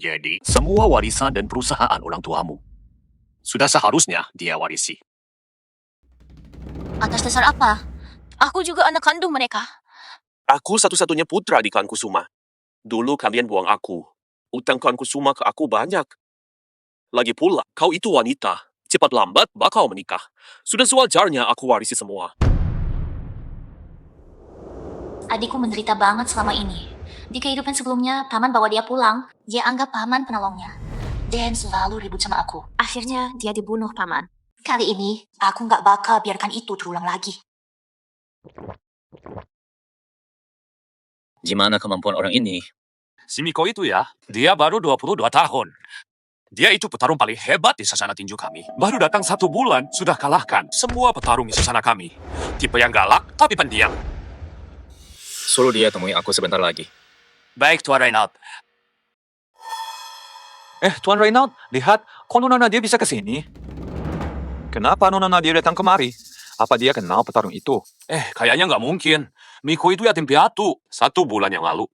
Jadi, semua warisan dan perusahaan orang tuamu. Sudah seharusnya dia warisi. Atas dasar apa? Aku juga anak kandung mereka. Aku satu-satunya putra di klan Kusuma. Dulu kalian buang aku. Utang klan Kusuma ke aku banyak. Lagi pula, kau itu wanita. Cepat lambat bakal menikah. Sudah sewajarnya aku warisi semua. Adikku menderita banget selama ini. Di kehidupan sebelumnya, paman bawa dia pulang. Dia anggap paman penolongnya. Dan selalu ribut sama aku. Akhirnya, dia dibunuh paman. Kali ini, aku nggak bakal biarkan itu terulang lagi. Gimana kemampuan orang ini? Si Miko itu ya, dia baru 22 tahun. Dia itu petarung paling hebat di sasana tinju kami. Baru datang 1 bulan, sudah kalahkan semua petarung di sasana kami. Tipe yang galak, tapi pendiam. Suruh dia temui aku sebentar lagi. Baik, Tuan Reynald. Tuan Reynald, lihat, kok Nona Nadia bisa ke sini? Kenapa Nona Nadia datang kemari? Apa dia kenal petarung itu? Kayaknya nggak mungkin. Miko itu yatim piatu 1 bulan yang lalu.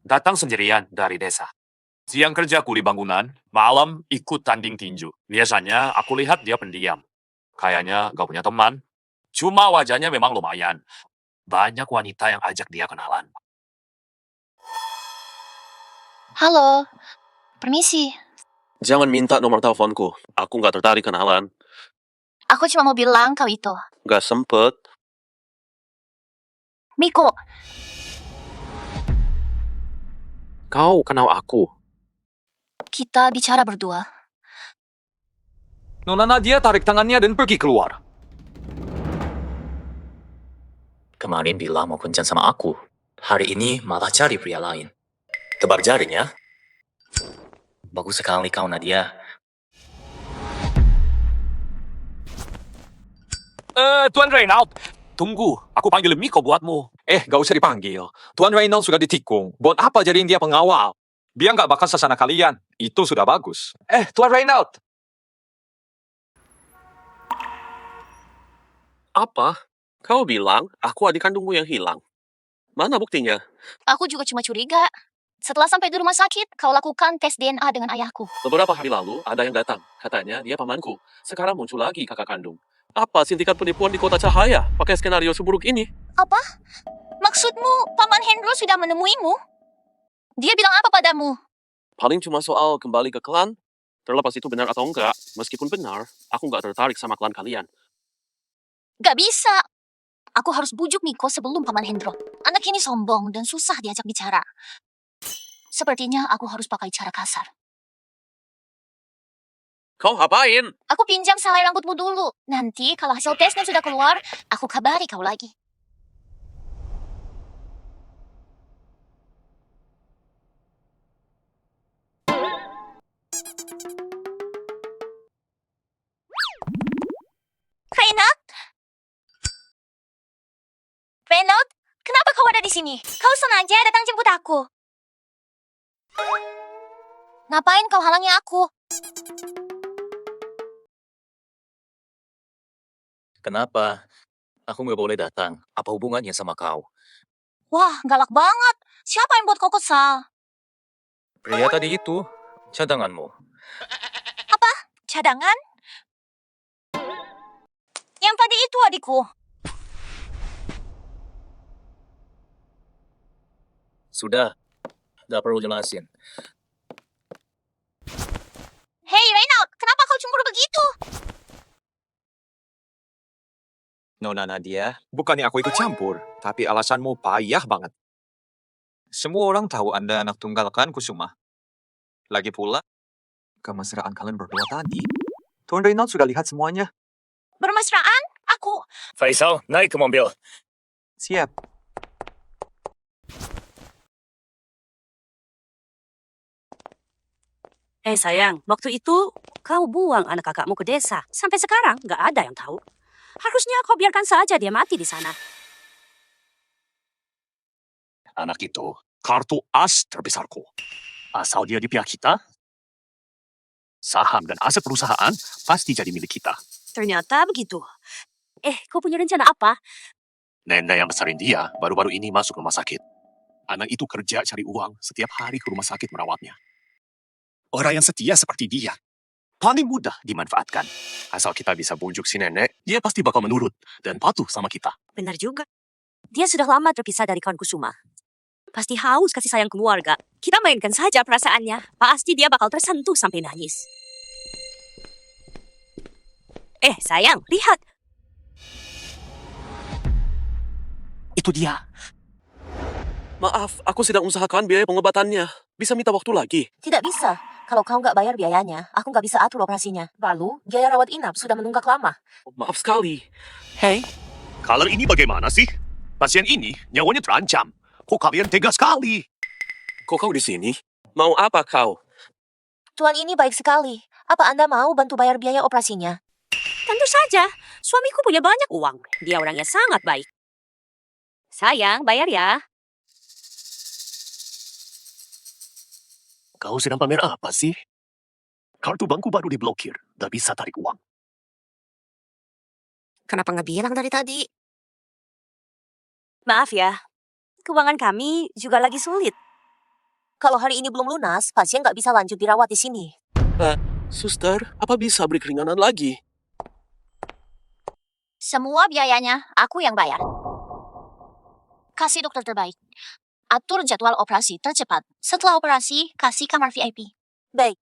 Datang sendirian dari desa. Siang kerja kuli bangunan, malam ikut tanding tinju. Biasanya aku lihat dia pendiam. Kayaknya nggak punya teman. Cuma wajahnya memang lumayan. Banyak wanita yang ajak dia kenalan. Halo, permisi. Jangan minta nomor teleponku. Aku nggak tertarik kenalan. Aku cuma mau bilang kau itu. Nggak sempet. Miko, Kau kenal aku. kita bicara berdua. Nona Nadia tarik tangannya dan pergi keluar. Kemarin bilang mau kencan sama aku. Hari ini malah cari pria lain. Tebar jaring ya. Bagus sekali kau, Nadia. Tuan Reynald, tunggu. Aku panggil Miko buatmu. Gak usah dipanggil. Tuan Reynald sudah ditikung. Buat apa jadiin dia pengawal? Dia nggak bakal sasana kalian. Itu sudah bagus. Tuan Reynald. Apa? Kau bilang aku adik kandungmu yang hilang. Mana buktinya? Aku juga cuma curiga. Setelah sampai di rumah sakit, kau lakukan tes DNA dengan ayahku. Beberapa hari lalu ada yang datang. Katanya dia pamanku. Sekarang muncul lagi kakak kandung. Apa sindikat penipuan di Kota Cahaya pakai skenario seburuk ini? Apa? Maksudmu, Paman Hendro sudah menemuimu? Dia bilang apa padamu? Paling cuma soal kembali ke klan. Terlepas itu benar atau enggak, meskipun benar, aku nggak tertarik sama klan kalian. Gak bisa. Aku harus bujuk Miko sebelum Paman Hendro. Anak ini sombong dan susah diajak bicara. Sepertinya aku harus pakai cara kasar. Kau ngapain? Aku pinjam selai rambutmu dulu. Nanti kalau hasil tesnya sudah keluar, aku kabari kau lagi. Reina, sini. Kau sengaja datang jemput aku. Ngapain kau halangi aku? Kenapa? Aku nggak boleh datang. Apa hubungannya sama kau? Wah, galak banget. Siapa yang buat kau kesal? Pria tadi itu, cadanganmu. Cadangan? Yang tadi itu adikku. Sudah, nggak perlu jelasin. Hei, Reynald, kenapa kau cemburu begitu? Nona Nadia, bukannya aku ikut campur, tapi alasanmu payah banget. Semua orang tahu Anda anak tunggal kan, Kusuma? Lagi pula, kemesraan kalian berdua tadi. Tuan Reynald sudah lihat semuanya. Bermesraan? Aku. Faisal, naik ke mobil. Siap. Sayang, waktu itu kau buang anak kakakmu ke desa. Sampai sekarang nggak ada yang tahu. Harusnya kau biarkan saja dia mati di sana. Anak itu kartu as terbesarku. Asal dia di pihak kita, saham dan aset perusahaan pasti jadi milik kita. Ternyata begitu. Kau punya rencana apa? Nenek yang besarin dia baru-baru ini masuk rumah sakit. Anak itu kerja cari uang setiap hari ke rumah sakit merawatnya. Orang yang setia seperti dia paling mudah dimanfaatkan. Asal kita bisa bujuk si nenek, dia pasti bakal menurut dan patuh sama kita. Benar juga. Dia sudah lama terpisah dari kawan Kusuma. Pasti haus kasih sayang keluarga. Kita mainkan saja perasaannya. Pasti dia bakal tersentuh sampai nangis. Sayang, lihat. Itu dia. Maaf, aku sedang usahakan biaya pengobatannya. Bisa minta waktu lagi. Tidak bisa. Kalau kau nggak bayar biayanya, aku nggak bisa atur operasinya. Lalu, biaya rawat inap sudah menunggak lama. Maaf sekali. Hei, kalian ini bagaimana sih? Pasien ini nyawanya terancam. Kok kalian tega sekali? Kok kau di sini? Mau apa kau? Tuan ini baik sekali. Apa Anda mau bantu bayar biaya operasinya? Tentu saja. Suamiku punya banyak uang. Dia orangnya sangat baik. Sayang, bayar ya. Kau sedang pamer apa sih? Kartu bankku baru diblokir. Gak bisa tarik uang. Kenapa nggak bilang dari tadi? Maaf ya. Keuangan kami juga lagi sulit. Kalau hari ini belum lunas, pasien nggak bisa lanjut dirawat di sini. Suster, apa bisa beri keringanan lagi? Semua biayanya aku yang bayar. Kasih dokter terbaik. Atur jadwal operasi tercepat. Setelah operasi, kasih kamar VIP. Baik,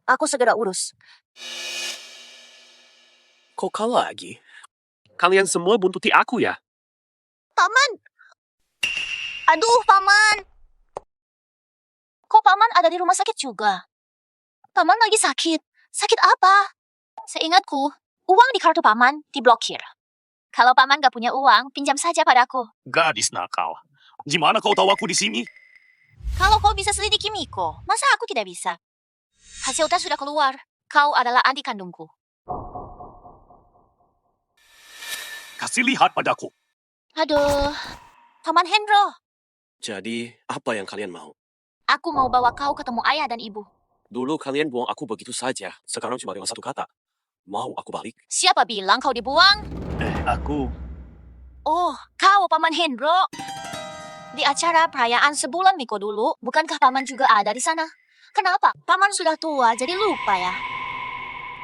aku segera urus. Kok kau lagi? Kalian semua buntuti aku ya? Paman! Aduh, Paman! Kok Paman ada di rumah sakit juga? Paman lagi sakit. Sakit apa? Seingatku, uang di kartu Paman diblokir. Kalau Paman gak punya uang, pinjam saja padaku. Gadis nakal. Gimana kau tahu aku di sini? Kalau kau bisa selidiki Miko, masa aku tidak bisa? Hasil tes sudah keluar. Kau adalah adik kandungku. Kasih lihat padaku. Aduh, Paman Hendro. Jadi, apa yang kalian mau? Aku mau bawa kau ketemu ayah dan ibu. Dulu kalian buang aku begitu saja. Sekarang cuma dengan satu kata. Mau aku balik? Siapa bilang kau dibuang? Aku... Oh, kau Paman Hendro. Di acara perayaan sebulan Miko dulu, bukankah Paman juga ada di sana? Kenapa? Paman sudah tua, jadi lupa ya.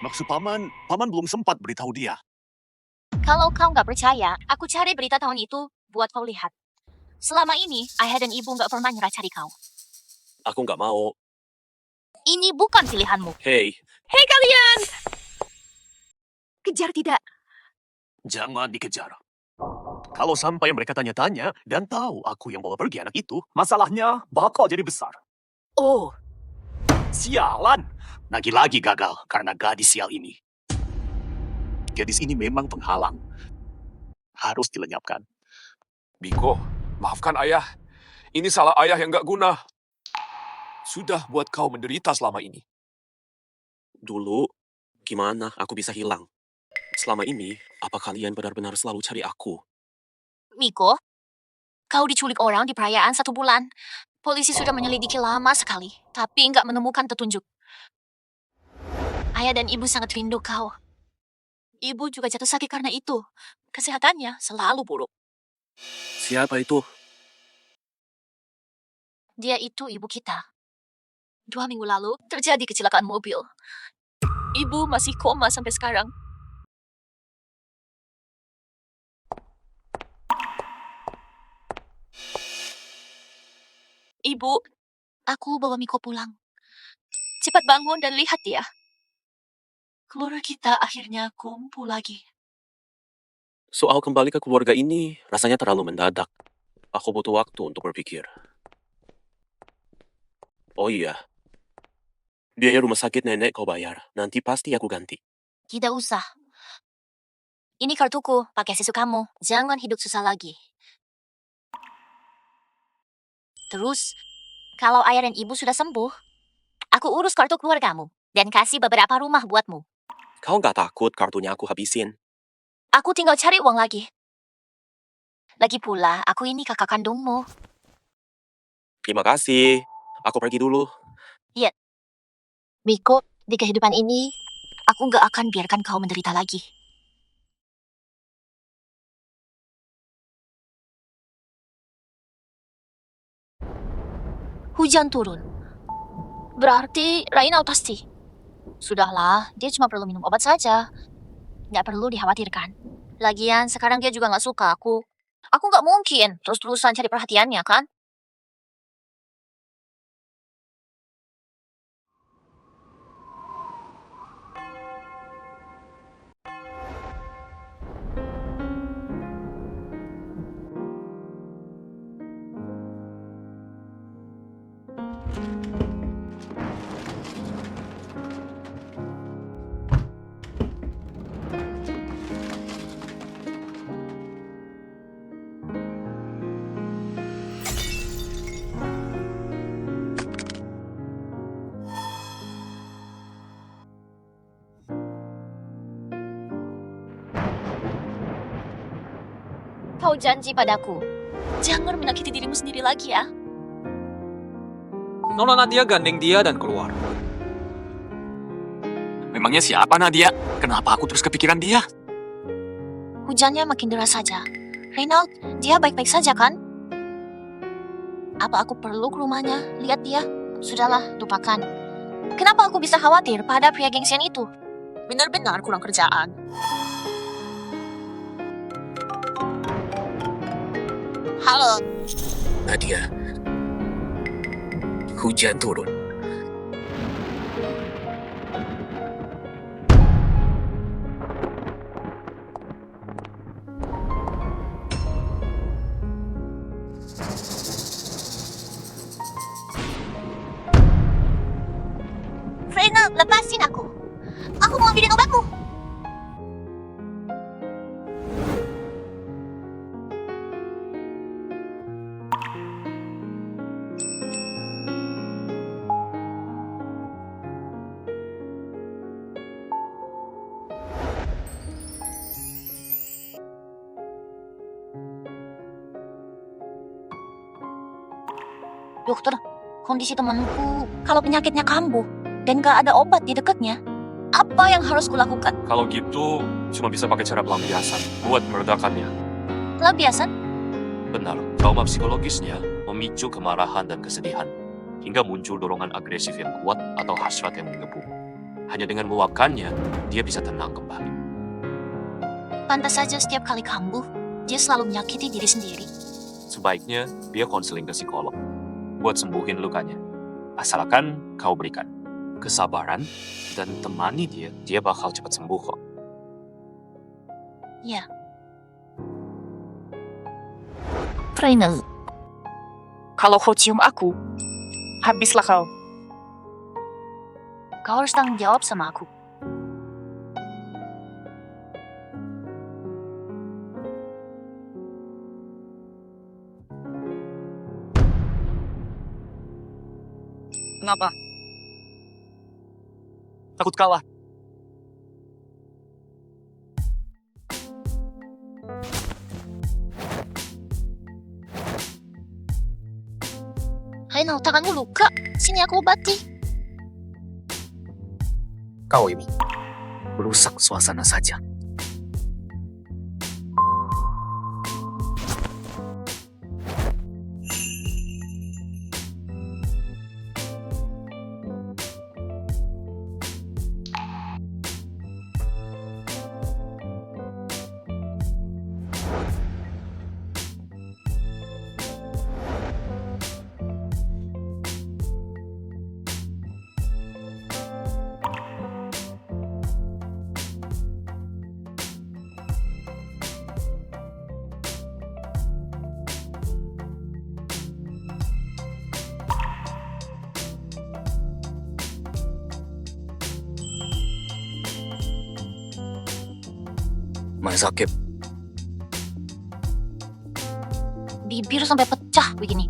Maksud Paman belum sempat beritahu dia. Kalau kau nggak percaya, aku cari berita tahun itu buat kau lihat. Selama ini, ayah dan ibu nggak pernah nyerah cari kau. Aku nggak mau. Ini bukan pilihanmu. Hei, Hei kalian! Kejar tidak. Jangan dikejar. Kalau sampai mereka tanya-tanya dan tahu aku yang bawa pergi anak itu, masalahnya bakal jadi besar. Oh, Sialan! Lagi-lagi gagal karena gadis sial ini. Gadis ini memang penghalang. Harus dilenyapkan. Biko, maafkan ayah. Ini salah ayah yang gak guna. Sudah buat kau menderita selama ini. dulu gimana aku bisa hilang? Selama ini, apa kalian benar-benar selalu cari aku? Miko, Kau diculik orang di perayaan 1 bulan. Polisi sudah menyelidiki lama sekali, tapi nggak menemukan petunjuk. Ayah dan ibu sangat rindu kau. Ibu juga jatuh sakit karena itu. Kesehatannya selalu buruk. Siapa itu? Dia itu ibu kita. 2 minggu lalu terjadi kecelakaan mobil. Ibu masih koma sampai sekarang. Ibu, aku bawa Miko pulang. Cepat bangun dan lihat dia. Keluarga kita akhirnya kumpul lagi. Soal kembali ke keluarga ini, rasanya terlalu mendadak. Aku butuh waktu untuk berpikir. Oh iya, biaya rumah sakit nenek kau bayar. Nanti pasti aku ganti. Tidak usah. Ini kartuku, pakai susu kamu. Jangan hidup susah lagi. Terus, kalau ayah dan ibu sudah sembuh, aku urus kartu keluargamu dan kasih beberapa rumah buatmu. Kau nggak takut kartunya aku habisin? Aku tinggal cari uang lagi. Lagi pula, aku ini kakak kandungmu. Terima kasih. Aku pergi dulu. Miko, di kehidupan ini, aku nggak akan biarkan kau menderita lagi. Hujan turun. Berarti Raina pasti. Sudahlah, dia cuma perlu minum obat saja. Nggak perlu dikhawatirkan. Lagian, sekarang dia juga nggak suka aku. Aku nggak mungkin terus-terusan cari perhatiannya, kan? Kau janji padaku, jangan menyakiti dirimu sendiri lagi ya. Nona Nadia gandeng dia dan keluar. Memangnya siapa Nadia? Kenapa aku terus kepikiran dia? Hujannya makin deras saja. Reynald, dia baik-baik saja kan? Apa aku perlu ke rumahnya, lihat dia? Sudahlah, lupakan. Kenapa aku bisa khawatir pada pria gengsian itu? Benar-benar kurang kerjaan. Halo. Nadia, hujan turun. Reynald, lepasin aku. Aku mau ambilin obatmu. Dokter, kondisi temanku kalau penyakitnya kambuh dan gak ada obat di dekatnya. Apa yang harus kulakukan? Kalau gitu, cuma bisa pakai cara pelampiasan buat meredakannya. Pelampiasan? Benar, trauma psikologisnya memicu kemarahan dan kesedihan, hingga muncul dorongan agresif yang kuat atau hasrat yang menggebu. Hanya dengan meluapkannya, dia bisa tenang kembali. Pantas saja setiap kali kambuh, dia selalu menyakiti diri sendiri. Sebaiknya dia konseling ke psikolog buat sembuhin lukanya. Asalkan kau berikan kesabaran dan temani dia bakal cepat sembuh kok. Ya. Reynald, kalau kau cium aku, habislah kau. Kau harus tanggung jawab sama aku. Kenapa? Takut kalah. Reynald, tanganmu luka. Sini aku obati. Kau ini. Merusak suasana saja. Masih sakit. Bibir sampai pecah begini.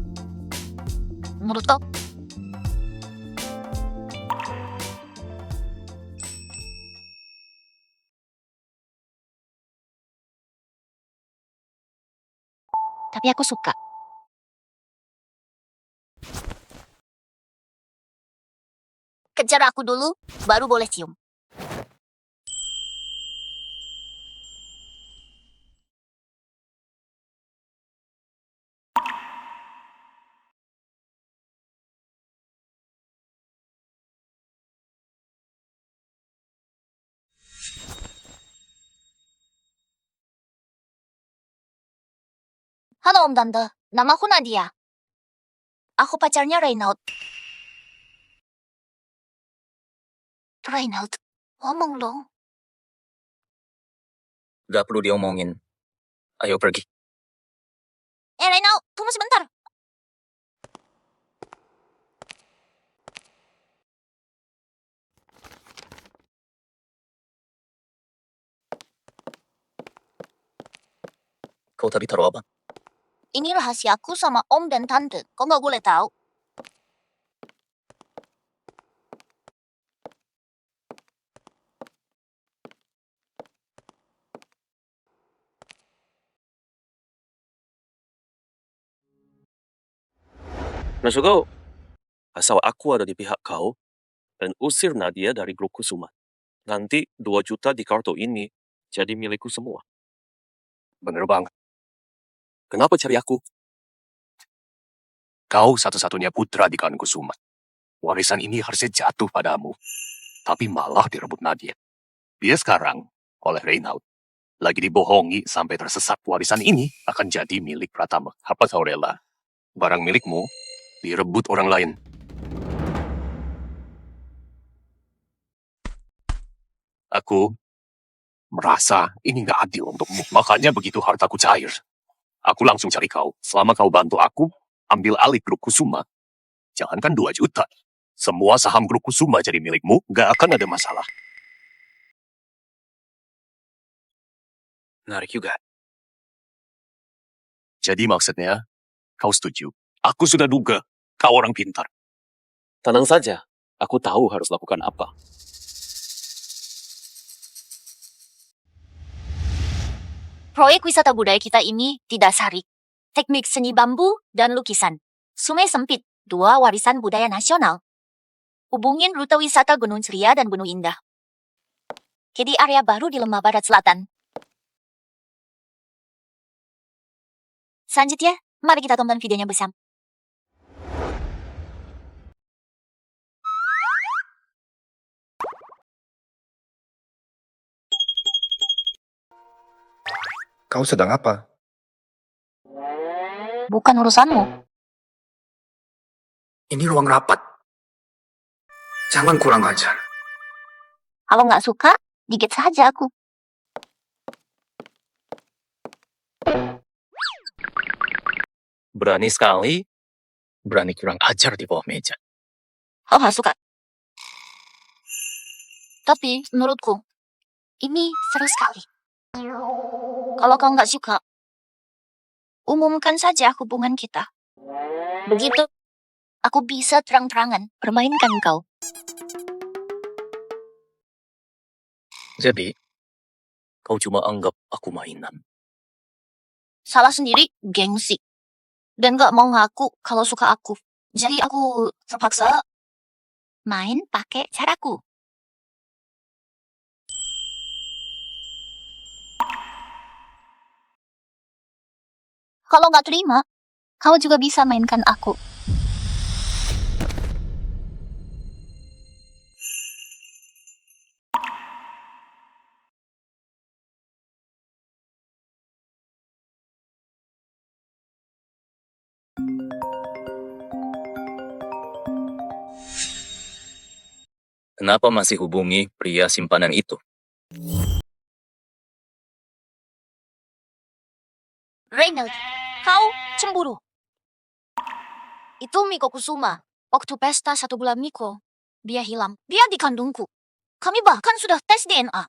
Menurut kau? Tapi aku suka. Kejar aku dulu, baru boleh cium. Halo Om Tante, namaku Nadia. Aku pacarnya Reynald. Reynald, ngomong dong. Gak perlu diomongin. Ayo pergi. Reynald, tunggu sebentar. Kau tadi taruh apa? Ini rahasiaku sama Om dan Tante. Kau nggak boleh tahu. Maksud kau, asal aku ada di pihak kau dan usir Nadia dari grup Kusuma. Nanti 2 juta di kartu ini jadi milikku semua. Bener banget. Kenapa cari aku? Kau satu-satunya putra di klan Kusuma. Warisan ini harusnya jatuh padamu. Tapi malah direbut Nadia. Dia sekarang, oleh Reynald, lagi dibohongi sampai tersesat warisan ini akan jadi milik Pratama. Apa kau rela? Barang milikmu direbut orang lain. Aku merasa ini nggak adil untukmu. Makanya begitu hartaku cair, aku langsung cari kau. Selama kau bantu aku ambil alih grup Kusuma, jangankan 2 juta. Semua saham grup Kusuma jadi milikmu, nggak akan ada masalah. Menarik juga. Jadi maksudnya, kau setuju? Aku sudah duga, kau orang pintar. Tenang saja, aku tahu harus lakukan apa. Proyek wisata budaya kita ini didasari teknik seni bambu dan lukisan. Sungai sempit, 2 warisan budaya nasional. Hubungin rute wisata Gunung Ceria dan Gunung Indah. Jadi area baru di Lembah Barat Selatan. Selanjutnya, mari kita tonton videonya bersama. Kau sedang apa? Bukan urusanmu. Ini ruang rapat. Jangan kurang ajar. Kalau nggak suka, gigit saja aku. Berani sekali. Berani kurang ajar di bawah meja. Kau nggak suka. Tapi, menurutku, ini seru sekali. Kalau kau nggak suka, umumkan saja hubungan kita. Begitu, aku bisa terang-terangan permainkan kau. Jadi, kau cuma anggap aku mainan. Salah sendiri, gengsi. Dan gak mau ngaku kalau suka aku. Jadi aku terpaksa main pakai caraku. Kalau nggak terima, kamu juga bisa mainkan aku. Kenapa masih hubungi pria simpanan itu? Reynald, kau cemburu. Itu Miko Kusuma. Waktu pesta 1 bulan Miko, dia hilang. Dia dikandungku. Kami bahkan sudah tes DNA.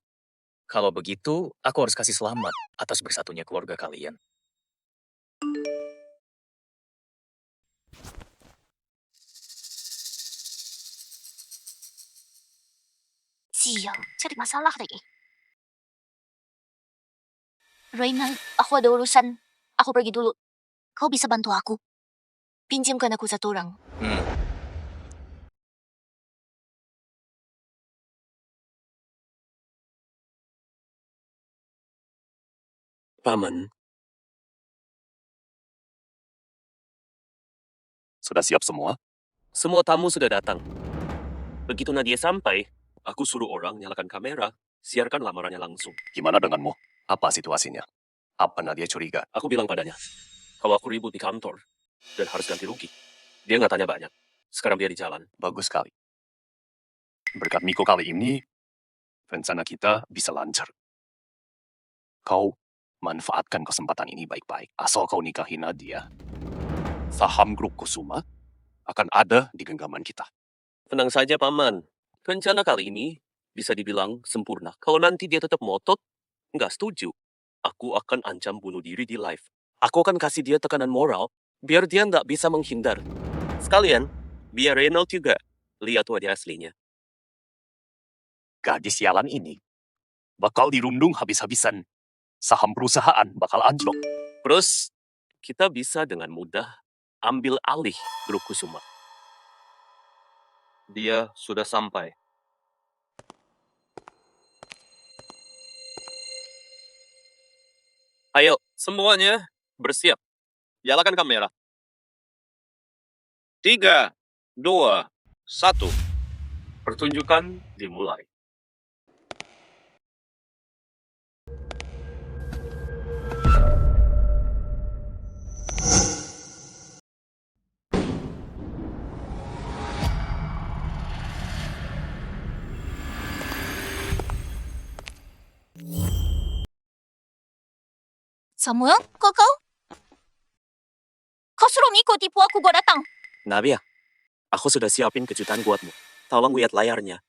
Kalau begitu, aku harus kasih selamat atas bersatunya keluarga kalian. Sial, cari masalah lagi. Reynald, aku ada urusan. Aku pergi dulu. Kau bisa bantu aku? Pinjamkan aku 1 orang. Paman, sudah siap semua? Semua tamu sudah datang. Begitu Nadia sampai, aku suruh orang nyalakan kamera, siarkan lamarannya langsung. Gimana denganmu? Apa situasinya? Apa Nadia curiga? Aku bilang padanya, kalau aku ribut di kantor dan harus ganti rugi. Dia nggak tanya banyak. Sekarang dia di jalan. Bagus sekali. Berkat Miko kali ini, rencana kita bisa lancar. Kau manfaatkan kesempatan ini baik-baik. Asal kau nikahi Nadia, saham grup Kusuma akan ada di genggaman kita. Tenang saja, Paman. Rencana kali ini bisa dibilang sempurna. Kalau nanti dia tetap ngotot, nggak setuju, aku akan ancam bunuh diri di live. Aku akan kasih dia tekanan moral, biar dia nggak bisa menghindar. Sekalian, biar Reynald juga lihat wajah aslinya. Gadis sialan ini bakal dirundung habis-habisan. Saham perusahaan bakal anjlok. Terus, kita bisa dengan mudah ambil alih grup Kusuma. Dia sudah sampai. Ayo, semuanya bersiap. Nyalakan kamera. 3, 2, 1. Pertunjukan dimulai. Samuel, kau? Kau suruh Miko tipu aku gua datang. Nabia, aku sudah siapin kejutan buatmu. Tolong lihat layarnya.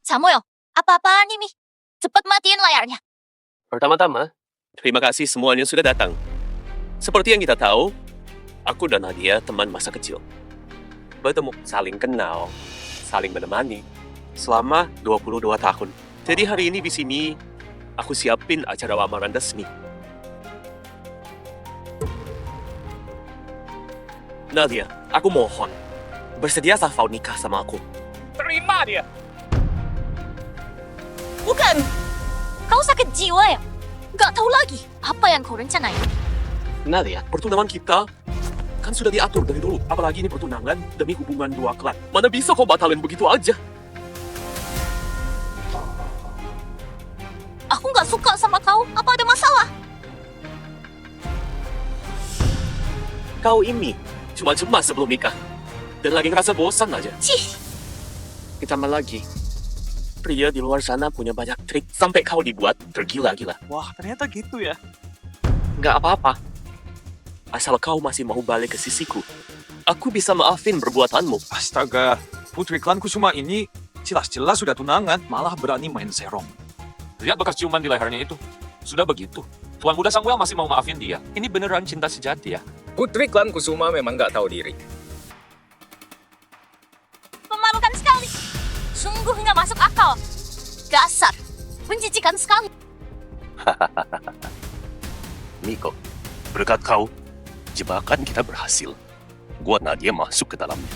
Samuel, apa-apaan ini? Cepat matiin layarnya. Pertama-tama, terima kasih semuanya sudah datang. Seperti yang kita tahu, aku dan Nadia teman masa kecil. Bertemu, saling kenal, saling menemani selama 22 tahun. Jadi hari ini di sini, aku siapin acara lamaran resmi. Nadia, aku mohon, bersediakah kau nikah sama aku? Terima dia. Bukan. Kau sakit jiwa ya? Gak tahu lagi apa yang kau rencanain. Nadia, pertunangan kita kan sudah diatur dari dulu. Apalagi ini pertunangan demi hubungan 2 klan. Mana bisa kau batalin begitu aja? Aku gak suka sama kau. Apa ada masalah? Kau ini cuma cemas sebelum nikah. Dan lagi ngerasa bosan aja. Cih, Ditambah lagi, pria di luar sana punya banyak trik sampai kau dibuat tergila-gila. Wah, ternyata gitu ya. Nggak apa-apa. Asal kau masih mau balik ke sisiku, aku bisa maafin perbuatanmu. Astaga, putri klan Kusuma ini jelas-jelas sudah tunangan, malah berani main serong. Lihat bekas ciuman di lehernya itu. Sudah begitu. Tuan muda Samuel masih mau maafin dia. Ini beneran cinta sejati ya. Putri klan Kusuma memang nggak tahu diri. memalukan sekali. Semua Sungguh nggak masuk akal. Dasar. Menjijikan sekali. Miko, berkat kau, jebakan kita berhasil. Gua Nadia masuk ke dalamnya.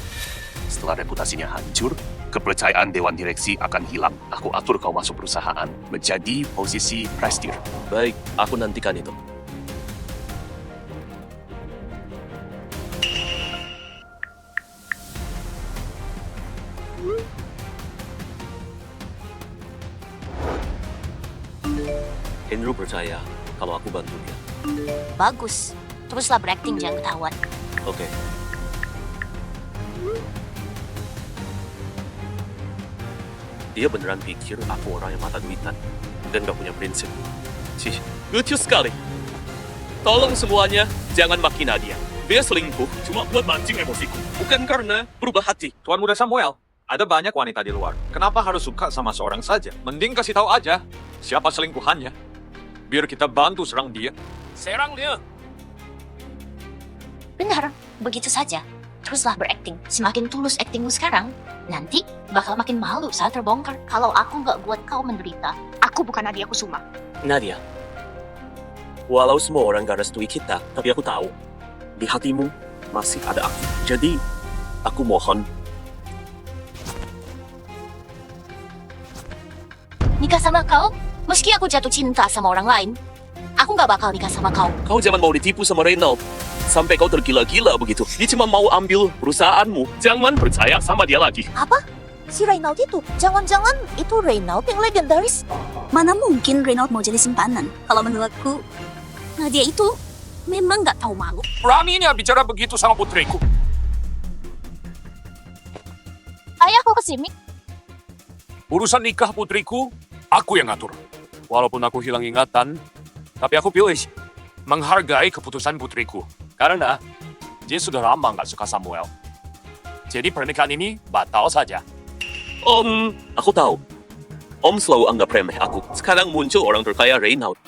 Setelah reputasinya hancur, kepercayaan Dewan Direksi akan hilang. Aku atur kau masuk perusahaan, menjadi posisi prestir. Baik, aku nantikan itu. Henry percaya kalau aku bantu dia. Bagus. Teruslah berakting, jangan ketahuan. Oke. Dia beneran pikir aku orang yang mata duitan dan gak punya prinsip. Cih, lucu sekali. Tolong semuanya, jangan maki Nadia. Dia selingkuh cuma buat mancing emosiku, bukan karena berubah hati. Tuan Muda Samuel, ada banyak wanita di luar. Kenapa harus suka sama seorang saja? Mending kasih tahu aja siapa selingkuhannya. Biar kita bantu serang dia. Serang dia. Benar, begitu saja. Teruslah berakting. Semakin tulus aktingmu sekarang, nanti bakal makin malu saat terbongkar. Kalau aku nggak buat kau menderita, aku bukan Nadia Kusuma. Nadia, walau semua orang gak restui kita, tapi aku tahu di hatimu masih ada aku. Jadi, aku mohon. Nikah sama kau? Meski aku jatuh cinta sama orang lain, aku nggak bakal nikah sama kau. Kau jangan mau ditipu sama Reynald. Sampai kau tergila-gila begitu. Dia cuma mau ambil perusahaanmu. Jangan percaya sama dia lagi. Apa? Si Reynald itu? Jangan-jangan itu Reynald yang legendaris? Mana mungkin Reynald mau jadi simpanan? Kalau menurutku, Nadia itu memang nggak tahu malu. Beraninya bicara begitu sama putriku. Ayahku kesini. Urusan nikah putriku, aku yang ngatur. Walaupun aku hilang ingatan, tapi aku pilih menghargai keputusan putriku. Karena dia sudah lama nggak suka Samuel. Jadi pernikahan ini batal saja. Om, aku tahu. Om selalu anggap remeh aku. Sekarang muncul orang terkaya Reynald.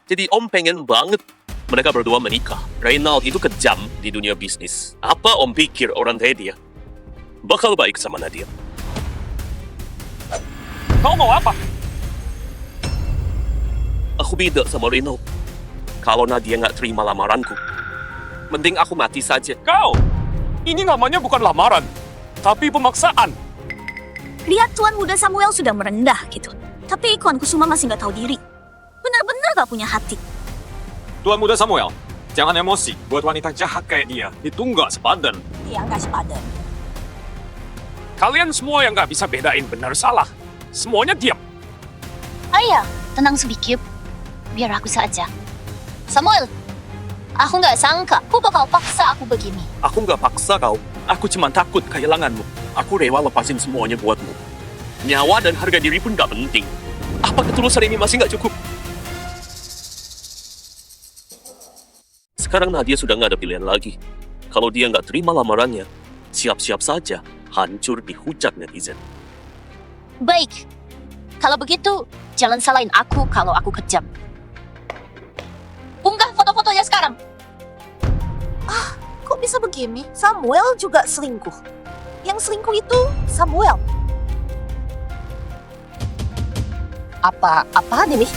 Jadi Om pengen banget mereka berdua menikah. Reynald itu kejam di dunia bisnis. Apa Om pikir orang kayak dia bakal baik sama Nadia? Kau mau apa? Aku beda sama Reynald. Kalau Nadia nggak terima lamaranku, mending aku mati saja. Kau! Ini namanya bukan lamaran, tapi pemaksaan. Lihat Tuan Muda Samuel sudah merendah gitu. Tapi Tuan Kusuma masih nggak tahu diri. Benar-benar nggak punya hati. Tuan Muda Samuel, jangan emosi. Buat wanita jahat kayak dia, itu nggak sepadan. Dia nggak sepadan. Kalian semua yang nggak bisa bedain benar salah. Semuanya diam. Ayah, tenang sedikit. Biar aku saja. Samuel, aku nggak sangka kau bakal paksa aku begini. Aku nggak paksa kau. Aku cuma takut kehilanganmu. Aku rela lepasin semuanya buatmu. Nyawa dan harga diri pun nggak penting. Apa ketulusan ini masih nggak cukup? Sekarang Nadia sudah nggak ada pilihan lagi. Kalau dia nggak terima lamarannya, siap-siap saja hancur dihujat netizen. Baik, kalau begitu jangan salahin aku kalau aku kejam. Unggah foto-fotonya sekarang. Ah, kok bisa begini? Samuel juga selingkuh. Yang selingkuh itu Samuel. Apa ini?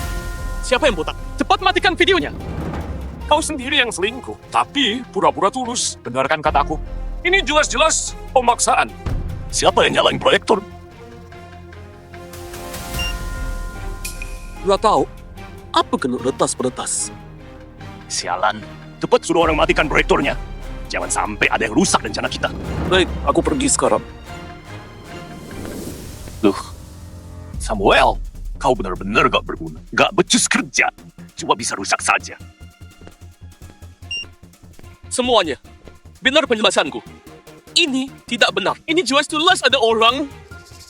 Siapa yang botak? Cepat matikan videonya. Kau sendiri yang selingkuh, tapi pura-pura tulus. Benarkan kataku. Ini jelas-jelas pemaksaan. Siapa yang nyalain proyektor? Gak tahu. Apa kena retas-peretas? Sialan, cepat suruh orang matikan proyektornya. Jangan sampai ada yang rusak rencana kita. Baik, aku pergi sekarang. Samuel, kau benar-benar gak berguna. Gak becus kerja, cuma bisa rusak saja. Semuanya, benar penjelasanku. Ini tidak benar. Ini jelas-jelas ada orang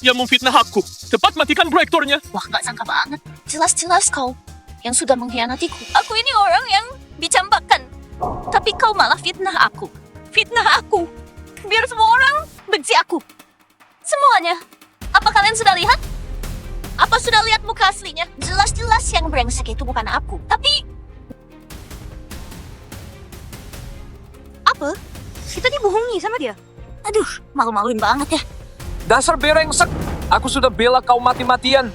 yang memfitnah aku. Cepat matikan proyektornya. Wah, gak sangka banget. Jelas-jelas kau yang sudah mengkhianatiku. Aku ini orang yang dicampakkan. Tapi kau malah fitnah aku. Fitnah aku. Biar semua orang benci aku. Semuanya. Apa kalian sudah lihat? Apa sudah lihat muka aslinya? Jelas-jelas yang brengsek itu bukan aku. Tapi... Apa? Kita dibohongi sama dia? Aduh, malu-maluin banget ya. Dasar berengsek. Aku sudah bela kau mati-matian.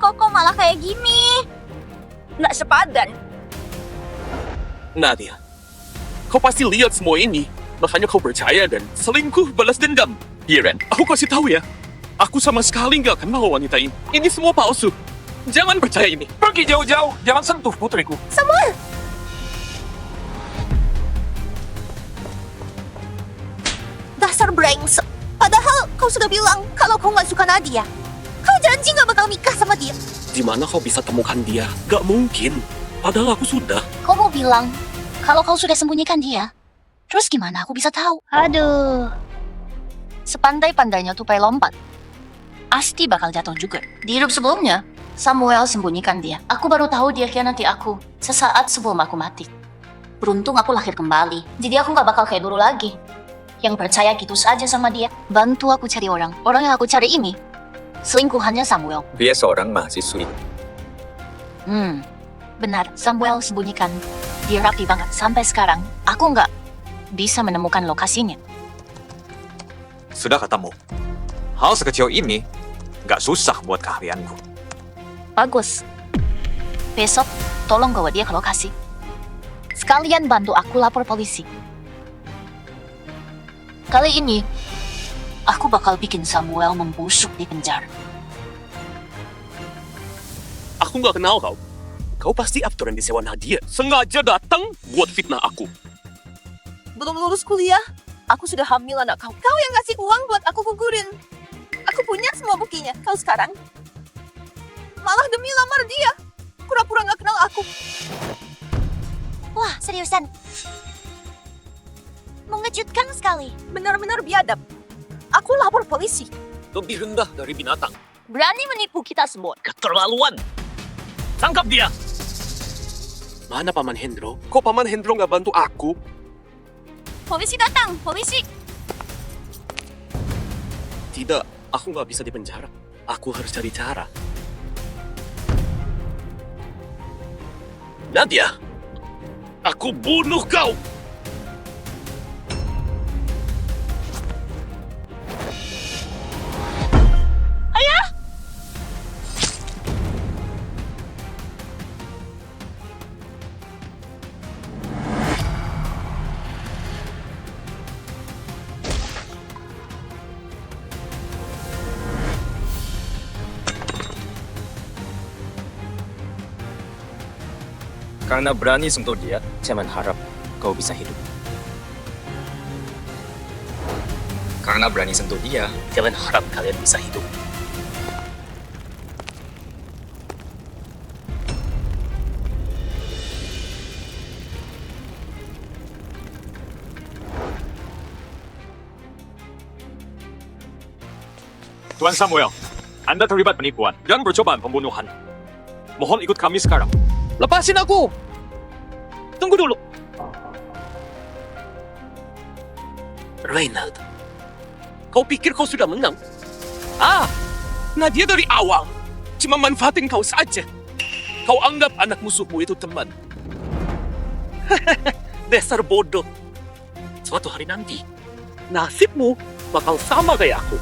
Kok malah kayak gini? Nggak sepadan. Nadia, kau pasti lihat semua ini. Makanya kau percaya dan selingkuh balas dendam. Iya, Ren. Aku kasih tahu ya. Aku sama sekali nggak kenal wanita ini. Ini semua palsu. Jangan percaya ini. Pergi jauh-jauh. Jangan sentuh putriku. Samuel! Dasar brengsek. Padahal kau sudah bilang kalau kau nggak suka Nadia. Kau janji nggak bakal nikah sama dia. Di mana kau bisa temukan dia? Gak mungkin. Padahal aku sudah. Kau mau bilang kalau kau sudah sembunyikan dia? Terus gimana aku bisa tahu? Aduh. Sepandai-pandainya tupai lompat, pasti bakal jatuh juga. Di hidup sebelumnya, Samuel sembunyikan dia. Aku baru tahu dia khianati aku sesaat sebelum aku mati. Beruntung aku lahir kembali, jadi aku nggak bakal kayak dulu lagi. Yang percaya gitu saja sama dia. Bantu aku cari orang. Orang yang aku cari ini, selingkuhannya Samuel. Dia seorang mahasiswi. Benar. Samuel sembunyikan. Dia rapi banget. Sampai sekarang, aku nggak bisa menemukan lokasinya. Sudah katamu, hal sekecil ini nggak susah buat keahlianku. Bagus. Besok, tolong bawa dia ke lokasi. Sekalian bantu aku lapor polisi. Kali ini, aku bakal bikin Samuel membusuk di penjara. Aku nggak kenal kau. Kau pasti aktor yang disewa Nadia. Sengaja datang buat fitnah aku. Belum lulus kuliah, aku sudah hamil anak kau. Kau yang ngasih uang buat aku gugurin. Aku punya semua buktinya. Kau sekarang malah demi lamar dia, pura-pura nggak kenal aku. Wah, seriusan. Mengejutkan sekali. Benar-benar biadab. Aku lapor polisi. Lebih rendah dari binatang. Berani menipu kita semua. Keterlaluan. Tangkap dia. Mana Paman Hendro? Kok Paman Hendro nggak bantu aku? Polisi datang, polisi. Tidak, aku nggak bisa dipenjara. Aku harus cari cara. Nadia, aku bunuh kau. Karena berani sentuh dia, jangan harap kau bisa hidup. Karena berani sentuh dia, jangan harap kalian bisa hidup. Tuan Samuel, Anda terlibat penipuan dan percobaan pembunuhan. Mohon ikut kami sekarang. Lepasin aku. Tunggu dulu. Reynald, kau pikir kau sudah menang? Nadia dari awal cuma manfaatin kau saja. Kau anggap anak musuhmu itu teman. Dasar bodoh. Suatu hari nanti, nasibmu bakal sama kayak aku.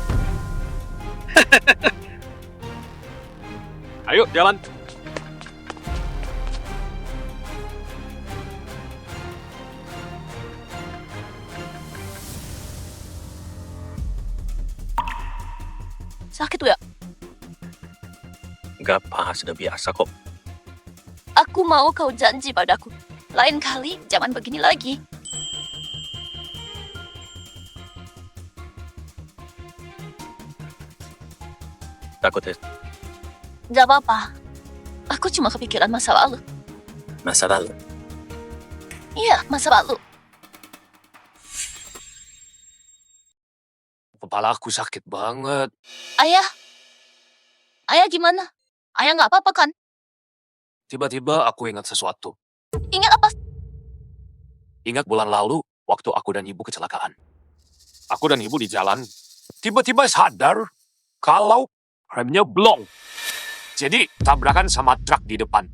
Ayo, jalan. Sakit ya? Gak apa, sudah biasa kok. Aku mau kau janji padaku. Lain kali, jangan begini lagi. Takut ya? Gak apa-apa. Aku cuma kepikiran masa lalu. Masa lalu. Iya, masa lalu. Kepala aku sakit banget. Ayah. Ayah gimana? Ayah nggak apa-apa kan? Tiba-tiba aku ingat sesuatu. Ingat apa? Ingat bulan lalu, waktu aku dan ibu kecelakaan. Aku dan ibu di jalan, tiba-tiba sadar kalau remnya blong. Jadi, tabrakan sama truk di depan.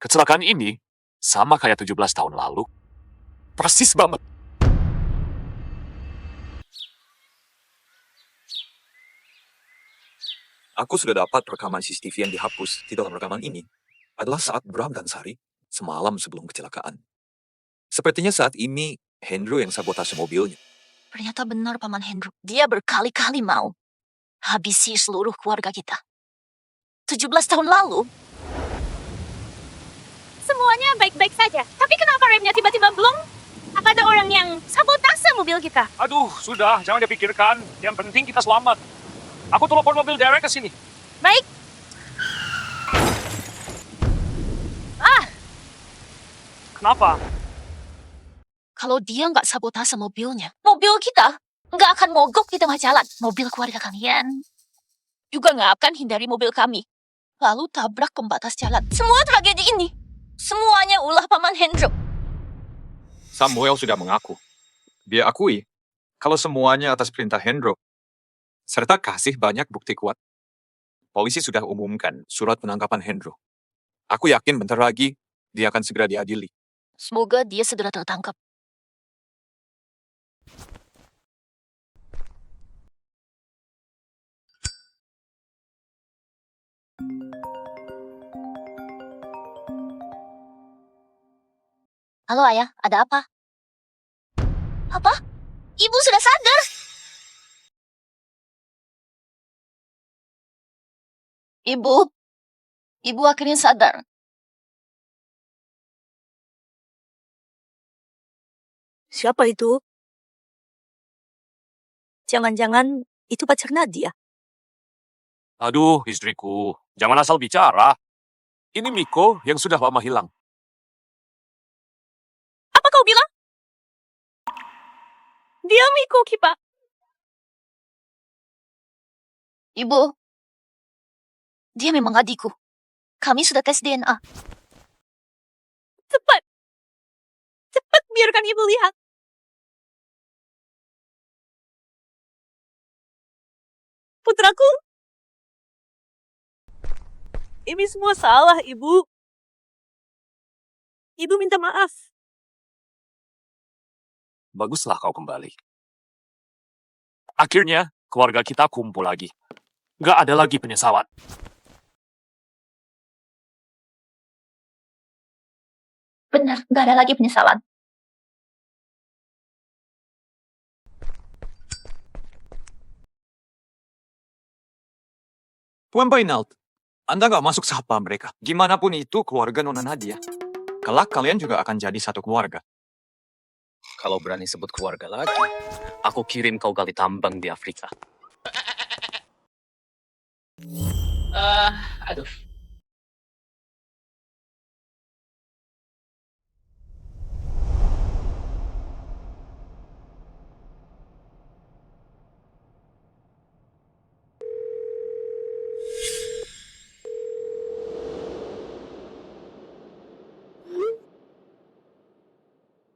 Kecelakaan ini Sama kayak 17 tahun lalu. Persis banget. Aku sudah dapat rekaman CCTV yang dihapus di dalam rekaman ini adalah saat Bram dan Sari semalam sebelum kecelakaan. Sepertinya saat ini Hendro yang sabotase mobilnya. Ternyata benar Paman Hendro. Dia berkali-kali mau habisi seluruh keluarga kita. 17 tahun lalu. Semuanya baik-baik saja. Tapi kenapa remnya tiba-tiba blong? Apa ada orang yang sabotase mobil kita? Aduh, sudah. Jangan dipikirkan. Yang penting kita selamat. Aku telepon mobil Derek ke sini. Baik. Kenapa? Kalau dia nggak sabotase mobilnya, mobil kita nggak akan mogok di tengah jalan. Mobil keluarga kalian juga nggak akan hindari mobil kami. Lalu tabrak pembatas jalan. Semua tragedi ini, semuanya ulah Paman Hendro. Samuel sudah mengaku. Dia akui kalau semuanya atas perintah Hendro. Serta kasih banyak bukti kuat. Polisi sudah umumkan surat penangkapan Hendro. Aku yakin bentar lagi dia akan segera diadili. Semoga dia segera tertangkap. Halo Ayah, ada apa? Apa? Ibu sudah sadar? Ibu akhirnya sadar. Siapa itu? Jangan-jangan itu pacar Nadia. Aduh, istriku. Jangan asal bicara. Ini Miko yang sudah lama hilang. Apa kau bilang? Dia Miko, Kipa. Ibu, dia memang adikku. Kami sudah tes DNA. Cepat. Cepat biarkan ibu lihat. Putraku. Ini semua salah, Ibu. Ibu minta maaf. Baguslah kau kembali. Akhirnya, keluarga kita kumpul lagi. Gak ada lagi penyesalan. Benar, nggak ada lagi penyesalan. Tuan Bainalt, Anda nggak masuk sapa mereka. Gimana pun itu keluarga Nona Nadia. Kelak kalian juga akan jadi satu keluarga. Kalau berani sebut keluarga lagi, aku kirim kau gali tambang di Afrika. Aduh.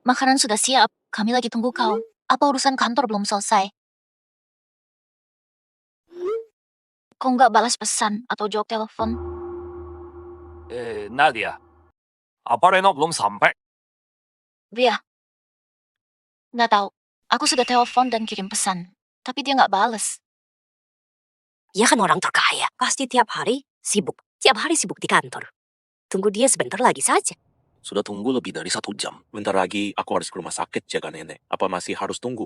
Makanan sudah siap. Kami lagi tunggu kau. Apa urusan kantor belum selesai? Kau nggak balas pesan atau jawab telepon? Nadia. Apa Reno belum sampai? Dia. Nggak tahu. Aku sudah telepon dan kirim pesan. Tapi dia nggak balas. Dia kan orang terkaya. Pasti tiap hari sibuk. Tiap hari sibuk di kantor. Tunggu dia sebentar lagi saja. Sudah tunggu lebih dari 1 jam. Bentar lagi aku harus ke rumah sakit jaga nenek. Apa masih harus tunggu?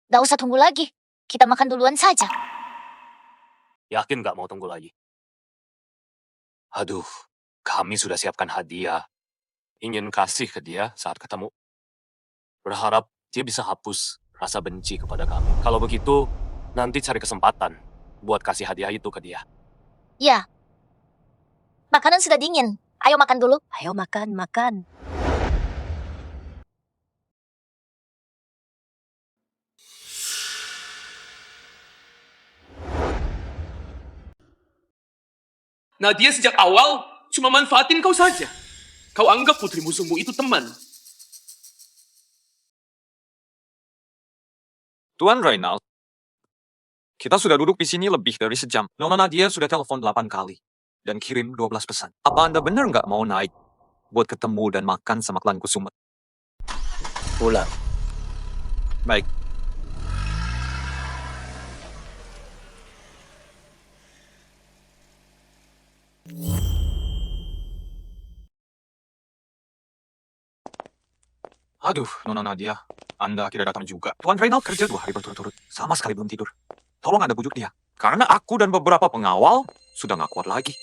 Nggak usah tunggu lagi. Kita makan duluan saja. Yakin gak mau tunggu lagi? Aduh, kami sudah siapkan hadiah. Ingin kasih ke dia saat ketemu. Berharap dia bisa hapus rasa benci kepada kami. Kalau begitu, nanti cari kesempatan buat kasih hadiah itu ke dia. Ya. Makanan sudah dingin. Ayo makan dulu. Ayo makan. Nadia sejak awal cuma manfaatin kau saja. Kau anggap putri musuhmu itu teman. Tuan Reynald, kita sudah duduk di sini lebih dari sejam. Nona Nadia sudah telepon 8 kali dan kirim 12 pesan. Apa Anda benar nggak mau naik buat ketemu dan makan sama klan Kusuma. Pulang. Baik. Aduh, Nona Nadia. Anda akhirnya datang juga. Tuan Reynald kerja 2 hari berturut-turut. Sama sekali belum tidur. Tolong Anda bujuk dia. Karena aku dan beberapa pengawal sudah nggak kuat lagi.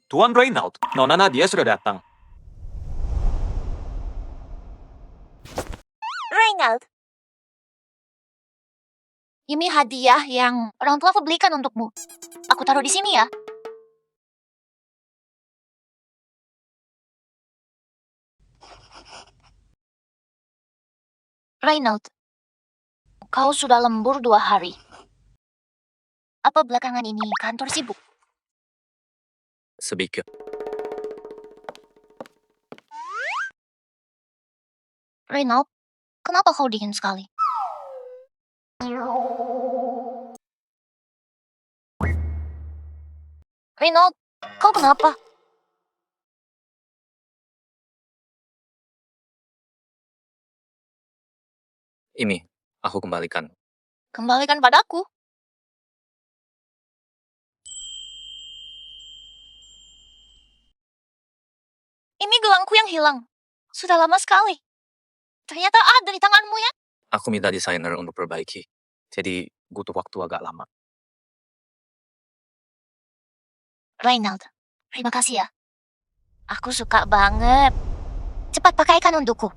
Tuan Reynald, Nona Nadia sudah datang. Reynald. Ini hadiah yang orang tua aku belikan untukmu. Aku taruh di sini ya. Reynald, kau sudah lembur 2 hari. Apa belakangan ini kantor sibuk? Sedikit. Reynald, kenapa kau dingin sekali? Reynald, kau kenapa? Ini, aku kembalikan. Kembalikan padaku. Ini gelangku yang hilang. Sudah lama sekali. Ternyata ada di tanganmu ya. Aku minta desainer untuk perbaiki. Jadi, butuh waktu agak lama. Reynald, terima kasih ya. Aku suka banget. Cepat pakaikan untukku.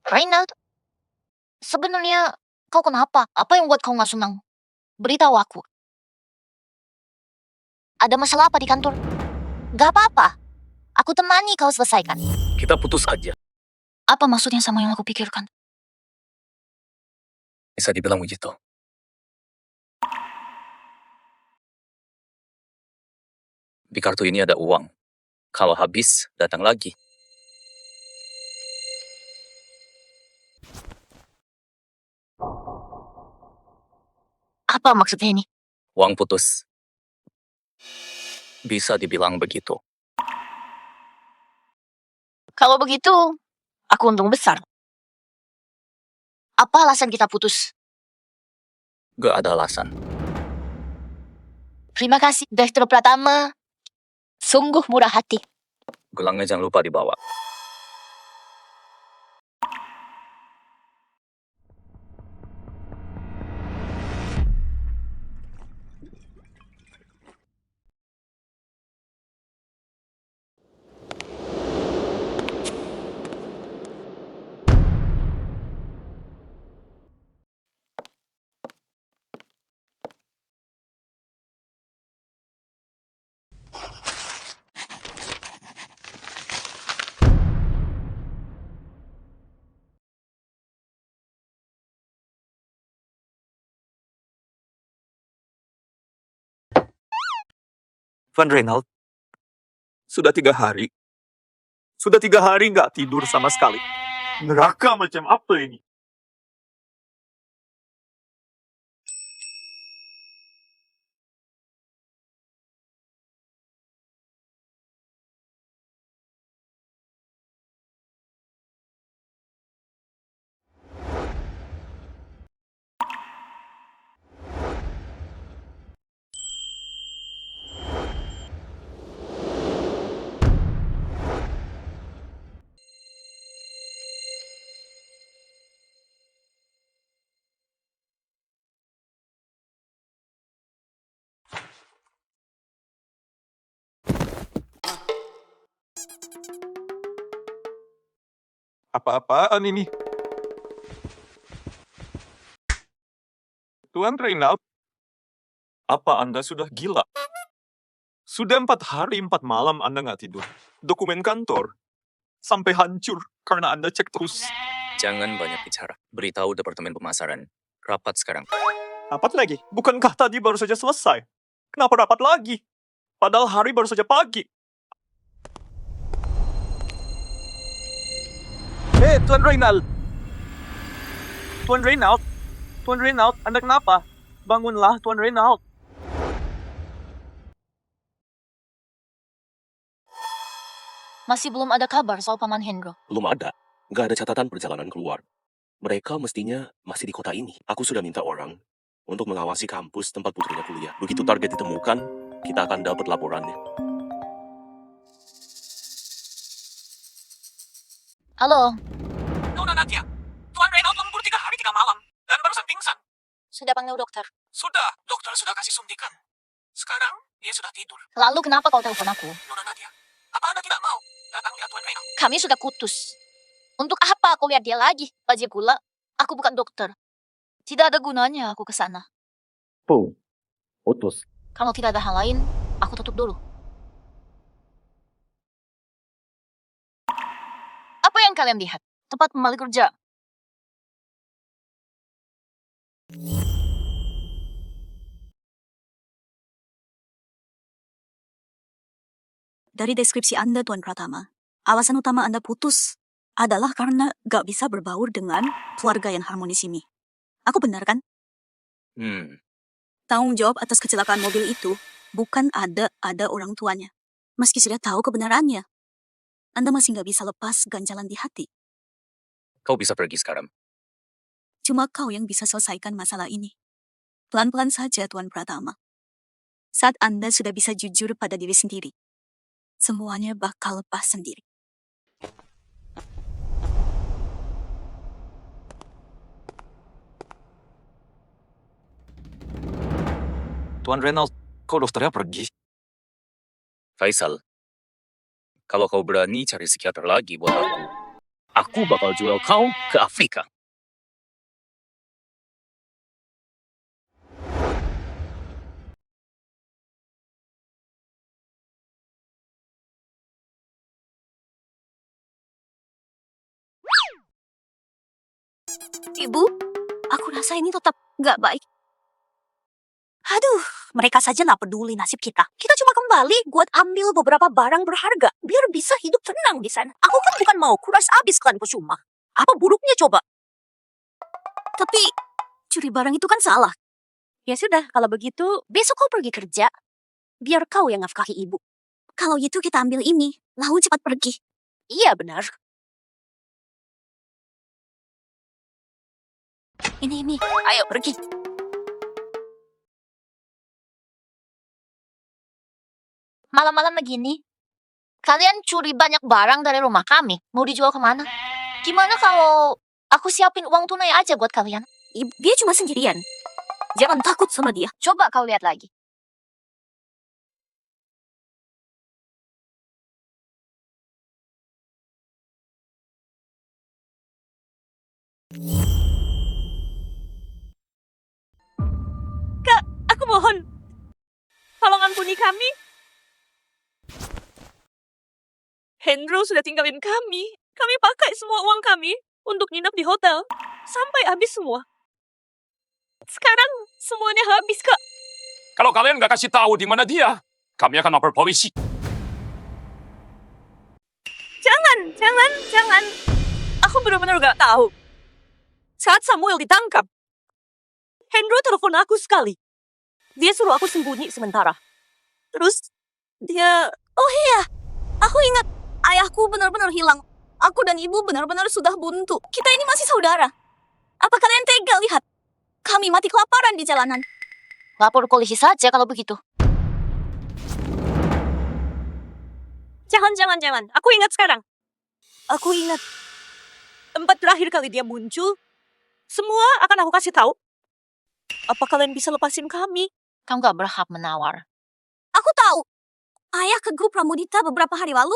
Reynald, sebenarnya kau kenapa? Apa yang buat kau nggak senang? Beritahu aku. Ada masalah apa di kantor? Gak apa-apa. Aku temani kau selesaikan. Kita putus aja. Apa maksudnya sama yang aku pikirkan? Bisa dibilang begitu. Di kartu ini ada uang. Kalau habis, datang lagi. Apa maksudnya ini? Uang putus. Bisa dibilang begitu. Kalau begitu, aku untung besar. Apa alasan kita putus? Gak ada alasan. Terima kasih, Direktur Pratama. Sungguh murah hati. Gelangnya jangan lupa dibawa. Tuan Reynald, sudah 3 hari. Sudah 3 hari nggak tidur sama sekali. Neraka macam apa ini? Apa-apaan ini? Tuan Reynald, apa Anda sudah gila? Sudah 4 hari 4 malam Anda nggak tidur. Dokumen kantor sampai hancur karena Anda cek terus. Jangan banyak bicara. Beritahu Departemen Pemasaran. Rapat sekarang. Rapat lagi? Bukankah tadi baru saja selesai? Kenapa rapat lagi? Padahal hari baru saja pagi. Tuan Reynald. Tuan Reynald! Tuan Reynald, Anda kenapa? Bangunlah, Tuan Reynald. Masih belum ada kabar soal Paman Hendro. Belum ada. Nggak ada catatan perjalanan keluar. Mereka mestinya masih di kota ini. Aku sudah minta orang untuk mengawasi kampus tempat putrinya kuliah. Begitu target ditemukan, kita akan dapat laporannya. Halo, Nona Nadia, Tuan Reynald lembur 3 hari 3 malam dan barusan pingsan. sudah panggil dokter. Sudah, dokter sudah kasih suntikan. Sekarang dia sudah tidur. Lalu kenapa kau telepon aku? Nona Nadia, apa Anda tidak mau datang lihat Tuan Reynald? Kami sudah kutus. Untuk apa aku lihat dia lagi? Lagi pula, aku bukan dokter. Tidak ada gunanya aku ke sana. Putus. Kalau tidak ada hal lain, aku tutup dulu. Apa yang kalian lihat? Tempat kembali kerja. Dari deskripsi Anda, Tuan Pratama, alasan utama Anda putus adalah karena gak bisa berbaur dengan keluarga yang harmonis ini. Aku benar kan? Tanggung jawab atas kecelakaan mobil itu bukan ada orang tuanya. Meski sudah tahu kebenarannya, Anda masih gak bisa lepas ganjalan di hati. Kau bisa pergi sekarang. Cuma kau yang bisa selesaikan masalah ini. Pelan-pelan saja, Tuan Pratama. Saat Anda sudah bisa jujur pada diri sendiri, semuanya bakal lepas sendiri. Tuan Reynald, kok dokternya pergi? Faisal, kalau kau berani cari psikiater lagi buat aku bakal jual kau ke Afrika. Ibu, aku rasa ini tetap gak baik. Aduh, mereka saja gak peduli nasib kita. Kita cuma kembali buat ambil beberapa barang berharga, biar bisa hidup tenang di sana. Aku kan bukan mau kuras habis klan Kusuma. Apa buruknya coba? Tapi, curi barang itu kan salah. Ya sudah, kalau begitu, besok kau pergi kerja. Biar kau yang nafkahi ibu. Kalau gitu kita ambil ini, lalu cepat pergi. Iya, benar. Ini, ayo pergi. Malam-malam begini, kalian curi banyak barang dari rumah kami. Mau dijual kemana? Gimana kalau aku siapin uang tunai aja buat kalian? Dia cuma sendirian. Jangan takut sama dia. Coba kau lihat lagi. Kak, aku mohon. Tolong ampuni kami. Hendro sudah tinggalin kami. Kami pakai semua uang kami untuk nginep di hotel. Sampai habis semua. Sekarang semuanya habis, Kak. Kalau kalian nggak kasih tahu di mana dia, kami akan lapor polisi. Jangan. Aku benar-benar gak tahu. Saat Samuel ditangkap, Hendro telepon aku sekali. Dia suruh aku sembunyi sementara. Terus, dia... Oh iya, aku ingat ayahku benar-benar hilang. Aku dan ibu benar-benar sudah buntu. Kita ini masih saudara. Apa kalian tega lihat? Kami mati kelaparan di jalanan. Lapor polisi saja kalau begitu. Jangan. Aku ingat sekarang. Aku ingat tempat terakhir kali dia muncul. Semua akan aku kasih tahu. Apa kalian bisa lepasin kami? Kamu gak berhak menawar. Aku tahu. Ayah ke grup Pramudita beberapa hari lalu.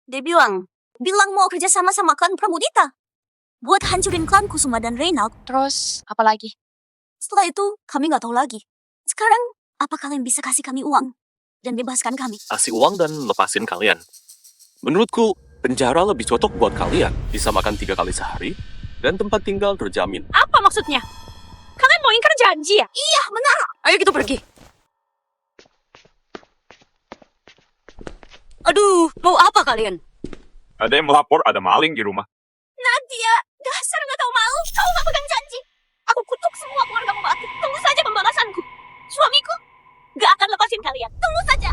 Dia bilang mau kerja sama klan Pramudita. Buat hancurin klan Kusuma dan Reynald. Terus, apa lagi? Setelah itu, kami gak tahu lagi. Sekarang, apa kalian bisa kasih kami uang? Dan bebaskan kami? Kasih uang dan lepasin kalian. Menurutku, penjara lebih cocok buat kalian. Bisa makan 3 kali sehari, dan tempat tinggal terjamin. Apa maksudnya? Kalian mau ingkar janji ya? Iya, benar. Ayo kita pergi. Aduh, mau apa kalian? Ada yang melapor ada maling di rumah. Nadia, dasar gak tahu malu. Kau gak Aku kutuk semua keluarga mati. Tunggu saja pembalasanku. Suamiku gak akan lepasin kalian. Tunggu saja.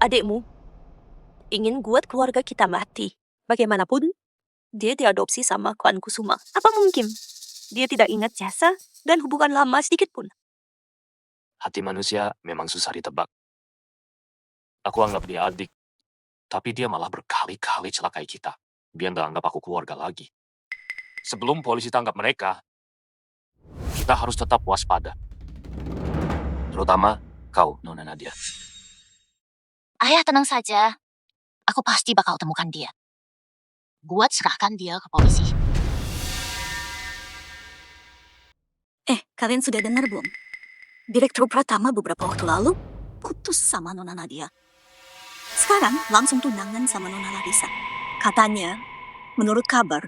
Adikmu ingin buat keluarga kita mati. Bagaimanapun, dia diadopsi sama klan Kusuma. Apa mungkin dia tidak ingat jasa dan hubungan lama sedikit pun? Hati manusia memang susah ditebak. Aku anggap dia adik, tapi dia malah berkali-kali celakai kita. Dia nggak anggap aku keluarga lagi. Sebelum polisi tangkap mereka, kita harus tetap waspada. Terutama kau, Nona Nadia. Ayah tenang saja. Aku pasti bakal temukan dia. Buat serahkan dia ke polisi. Kalian sudah dengar belum? Direktur Pratama beberapa waktu lalu putus sama Nona Nadia. Sekarang langsung tunangan sama Nona Larissa. Katanya, menurut kabar,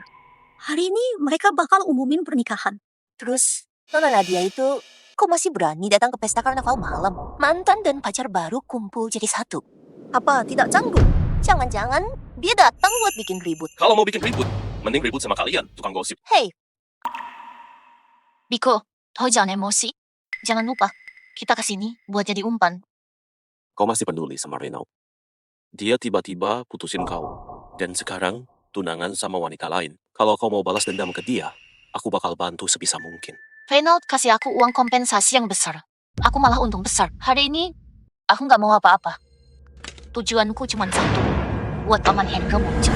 hari ini mereka bakal umumin pernikahan. Terus, Nona Nadia itu kok masih berani datang ke pesta karnaval malam? Mantan dan pacar baru kumpul jadi satu. Apa tidak canggung? Jangan-jangan dia datang buat bikin ribut. Kalau mau bikin ribut, mending ribut sama kalian, tukang gosip. Hey, Biko, kau jangan emosi. Jangan lupa, kita kesini buat jadi umpan. Kau masih peduli sama Renaud. Dia tiba-tiba putusin kau. Dan sekarang tunangan sama wanita lain. Kalau kau mau balas dendam ke dia, aku bakal bantu sebisa mungkin. Renaud kasih aku uang kompensasi yang besar. Aku malah untung besar. Hari ini, aku nggak mau apa-apa. Tujuanku cuma satu. Buat Paman Hendro muncul.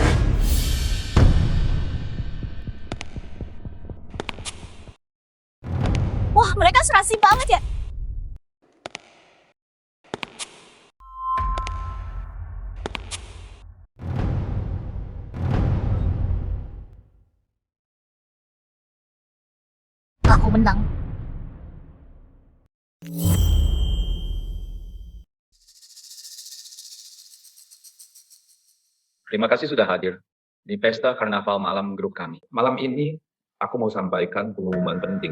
Wah, mereka serasi banget ya. Aku menang. Terima kasih sudah hadir di pesta karnaval malam grup kami. Malam ini, aku mau sampaikan pengumuman penting.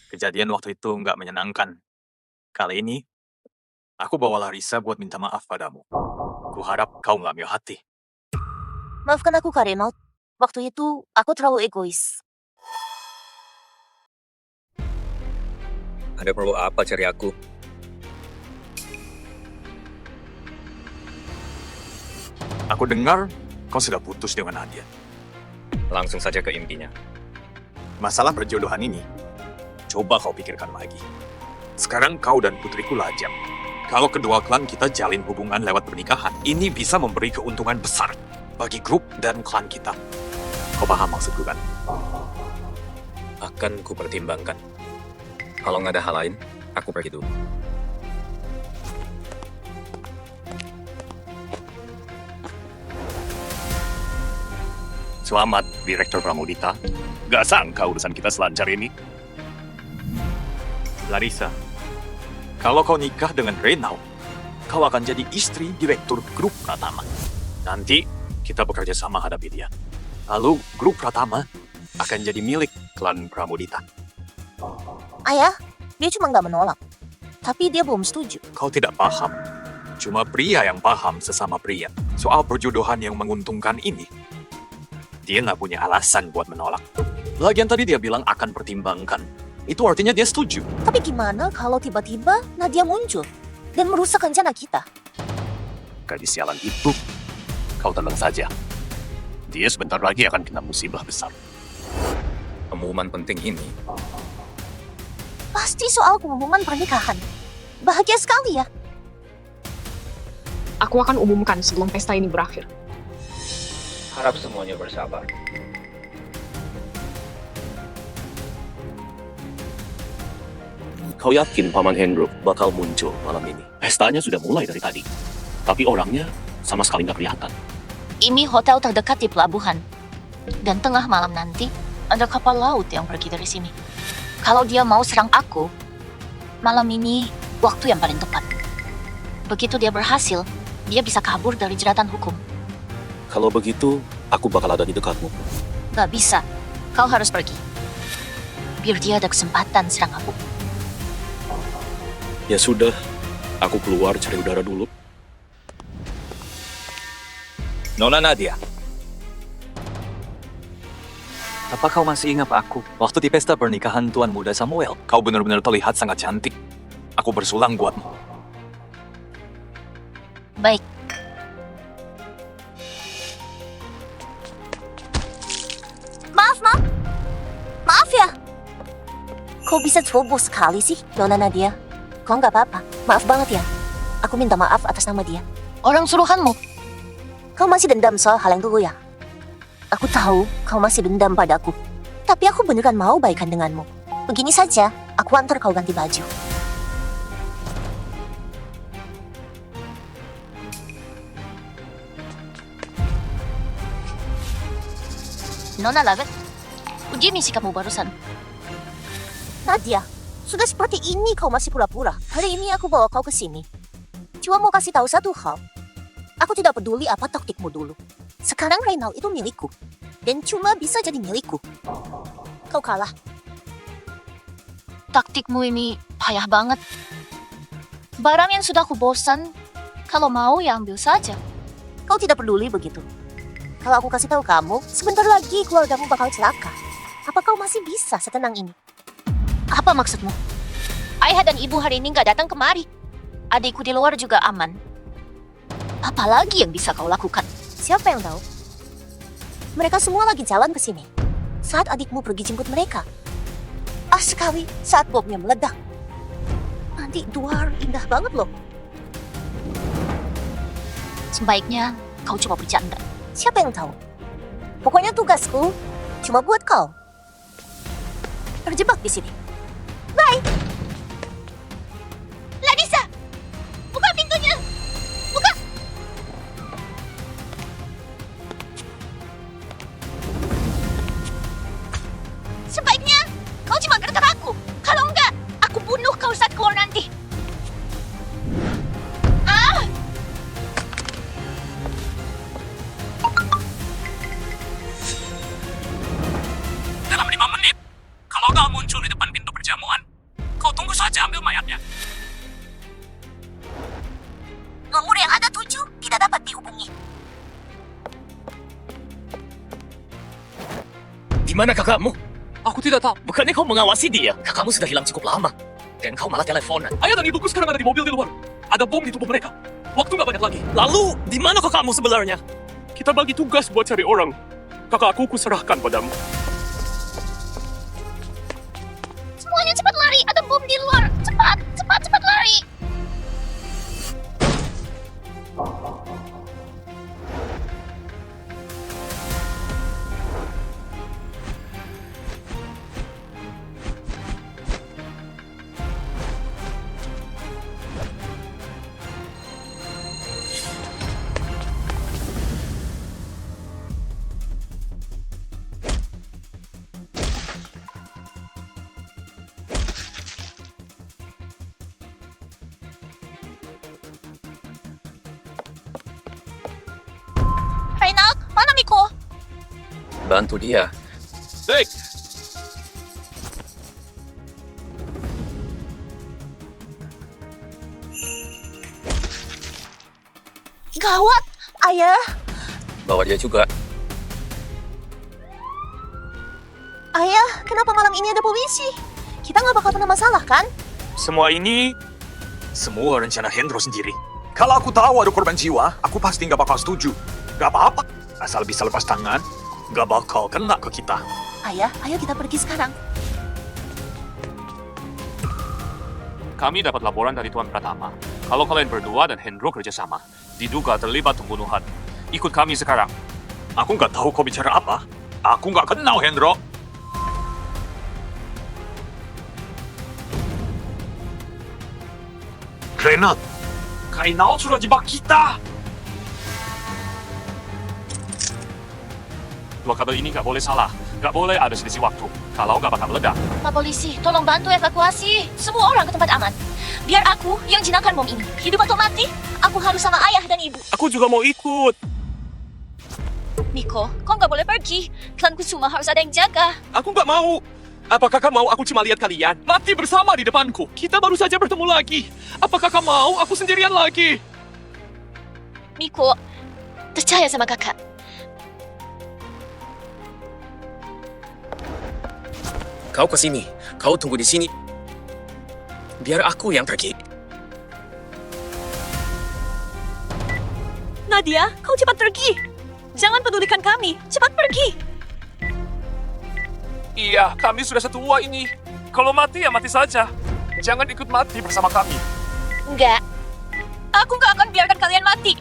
Kejadian waktu itu nggak menyenangkan. Kali ini, aku bawa Larissa buat minta maaf padamu. Kuharap kau nggak ambil hati. Maafkan aku, Kak Renaud. Waktu itu, aku terlalu egois. Ada perlu apa cari aku? Aku dengar kau sudah putus dengan Nadia. Langsung saja ke intinya. Masalah perjodohan ini, coba kau pikirkan lagi. Sekarang kau dan putriku lajang. Kalau kedua klan kita jalin hubungan lewat pernikahan, ini bisa memberi keuntungan besar bagi grup dan klan kita. Kau paham maksudku kan? Akan kupertimbangkan. Kalau nggak ada hal lain, aku pergi dulu. Selamat, Direktur Pramudita. Gak sangka urusan kita selancar ini. Larissa, kalau kau nikah dengan Renaud, kau akan jadi istri Direktur Grup Pratama. Nanti kita bekerja sama hadapi dia. Lalu Grup Pratama akan jadi milik klan Pramudita. Ayah, dia cuma nggak menolak. Tapi dia belum setuju. Kau tidak paham. Cuma pria yang paham sesama pria. Soal perjodohan yang menguntungkan ini, dia nggak punya alasan buat menolak. Lagian tadi dia bilang akan pertimbangkan. Itu artinya dia setuju. Tapi gimana kalau tiba-tiba Nadia muncul dan merusak rencana kita? Gadis sialan itu, kau tenang saja. Dia sebentar lagi akan kena musibah besar. Pengumuman penting ini, Pasti soal pengumuman pernikahan. Bahagia sekali ya. Aku akan umumkan sebelum pesta ini berakhir. Harap semuanya bersabar. Kau yakin Paman Hendro bakal muncul malam ini? Pestanya sudah mulai dari tadi. Tapi orangnya sama sekali nggak kelihatan. Ini hotel terdekat di pelabuhan. Dan tengah malam nanti, ada kapal laut yang pergi dari sini. Kalau dia mau serang aku, malam ini waktu yang paling tepat. Begitu dia berhasil, dia bisa kabur dari jeratan hukum. Kalau begitu, aku bakal ada di dekatmu. Gak bisa, kau harus pergi. Biar dia ada kesempatan serang aku. Ya sudah, aku keluar cari udara dulu. Nona Nadia. Apa kau masih ingat aku? Waktu di pesta pernikahan Tuan Muda Samuel, kau benar-benar terlihat sangat cantik. Aku bersulang buatmu. Baik. Maaf, Ma. Maaf ya. Kau bisa ceroboh sekali sih, Nona Nadia. Kau nggak apa-apa. Maaf banget ya. Aku minta maaf atas nama dia. Orang suruhanmu. Kau masih dendam soal hal yang dulu ya? Aku tahu kau masih dendam padaku. Tapi aku beneran mau baikan denganmu. Begini saja, aku antar kau ganti baju. Nona Lavet, uji misi kamu barusan. Nadia, sudah seperti ini kau masih pura-pura. Hari ini aku bawa kau ke sini. Cuma mau kasih tahu satu hal. Aku tidak peduli apa taktikmu dulu. Sekarang Reynald itu milikku. Dan cuma bisa jadi milikku. Kau kalah. Taktikmu ini payah banget. Barang yang sudah aku bosan, kalau mau ya ambil saja. Kau tidak peduli begitu. Kalau aku kasih tahu kamu, sebentar lagi keluargamu bakal celaka. Apa kau masih bisa setenang ini? Apa maksudmu? Ayah dan ibu hari ini nggak datang kemari. Adikku di luar juga aman. Apalagi yang bisa kau lakukan? Siapa yang tahu? Mereka semua lagi jalan ke sini. Saat adikmu pergi jemput mereka. Sekali saat bomnya meledak. Nanti luar indah banget loh. Sebaiknya kau coba bercanda. Siapa yang tahu? Pokoknya tugasku cuma buat kau. Terjebak di sini. Bye. Ladisa, buka pintunya. Buka. Sebaiknya kau cuma gertak aku. Kalau enggak, aku bunuh kau saat keluar nanti. Dalam 5 menit, kalau kau muncul di depan pintu perjamuan, kau tunggu saja ambil mayatnya. Nomor yang ada 7 tidak dapat dihubungi. Di mana kakakmu? Aku tidak tahu. Bukannya kau mengawasi dia? Kakakmu sudah hilang cukup lama. Dan kau malah teleponan. Ayah dan ibuku sekarang ada di mobil di luar. Ada bom di tubuh mereka. Waktu nggak banyak lagi. Lalu, di mana kakakmu sebenarnya? Kita bagi tugas buat cari orang. Kakak aku kuserahkan padamu. Semuanya cepat lari, ada bom di luar. Cepat, cepat, cepat lari. Reynald, mana Miko? Bantu dia. Baik, Gawat, ayah. Bawa dia juga. Ayah, kenapa malam ini ada polisi? Kita nggak bakal pernah masalah, kan? Semua ini, semua rencana Hendro sendiri. Kalau aku tahu ada korban jiwa, aku pasti nggak bakal setuju. Gak apa-apa, asal bisa lepas tangan, nggak bakal kena ke kita. Ayah, ayo kita pergi sekarang. Kami dapat laporan dari Tuan Pratama. Kalau kalian berdua dan Hendro kerjasama, diduga terlibat pembunuhan. Ikut kami sekarang. Aku nggak tahu kau bicara apa. Aku nggak kenal Hendro. Renat, Kainal sudah jebak kita. Dua kabel ini nggak boleh salah. Nggak boleh ada selisih waktu. Kalau nggak bakal meledak. Pak polisi, tolong bantu evakuasi semua orang ke tempat aman. Biar aku yang jinakkan bom ini. Hidup atau mati, aku harus sama ayah dan ibu. aku juga mau ikut. Miko, kau nggak boleh pergi. Klan Kusuma harus ada yang jaga. Aku nggak mau. Apa kakak mau aku cuma lihat kalian? Mati bersama di depanku. Kita baru saja bertemu lagi. Apa kakak mau aku sendirian lagi? Miko, percaya sama kakak. Kau ke sini. Kau tunggu di sini. Biar aku yang pergi. Nadia, kau cepat pergi. Jangan pedulikan kami. Cepat pergi. Iya, kami sudah setua ini. Kalau mati ya mati saja. Jangan ikut mati bersama kami. Enggak. Aku nggak akan biarkan kalian mati.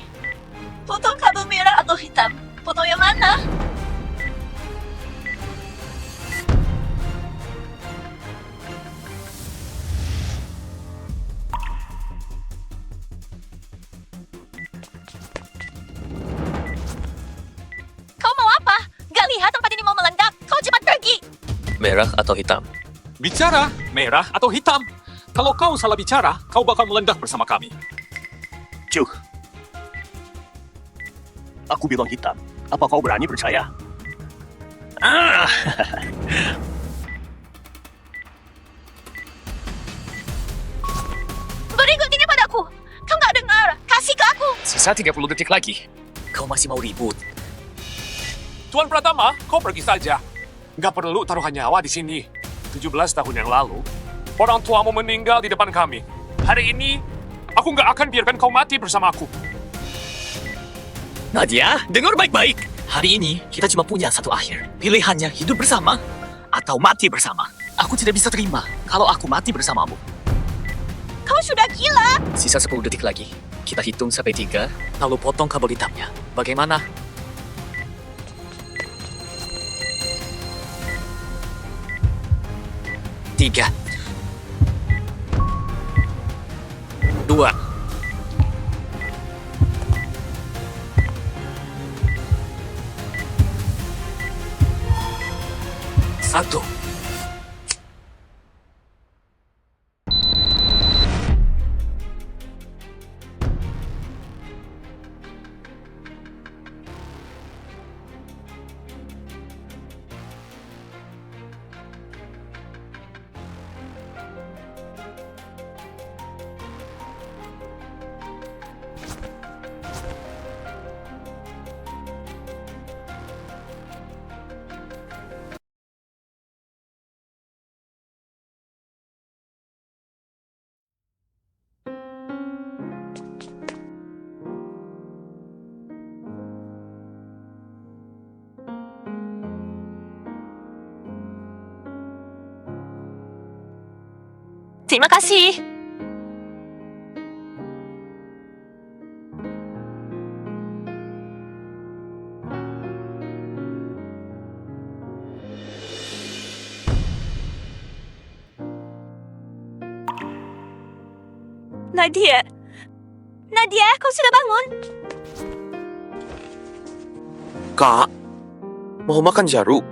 Foto kabel merah atau hitam? Foto yang mana? Kau mau apa? Gak lihat tempat ini mau meledak. Kau cepat pergi. Merah atau hitam? Bicara, merah atau hitam. Kalau kau salah bicara, kau bakal meledak bersama kami. Cuh. Aku bilang hitam. Apa kau berani percaya? Beri guntingnya padaku. Kau nggak dengar. Kasih ke aku. Sisa 30 detik lagi. Kau masih mau ribut? Tuan Pratama, kau pergi saja. Nggak perlu taruhan nyawa di sini. 17 tahun yang lalu, orang tuamu meninggal di depan kami. Hari ini, aku nggak akan biarkan kau mati bersama aku. Nadia, dengar baik-baik. Hari ini, kita cuma punya satu akhir. Pilihannya hidup bersama atau mati bersama. Aku tidak bisa terima kalau aku mati bersamamu. Kau sudah gila. Sisa 10 detik lagi. Kita hitung sampai 3, lalu potong kabel hitamnya. Bagaimana? Tiga. 2. 1. Terima kasih. Nadia. Nadia, kau sudah bangun? Kak, mau makan jeruk?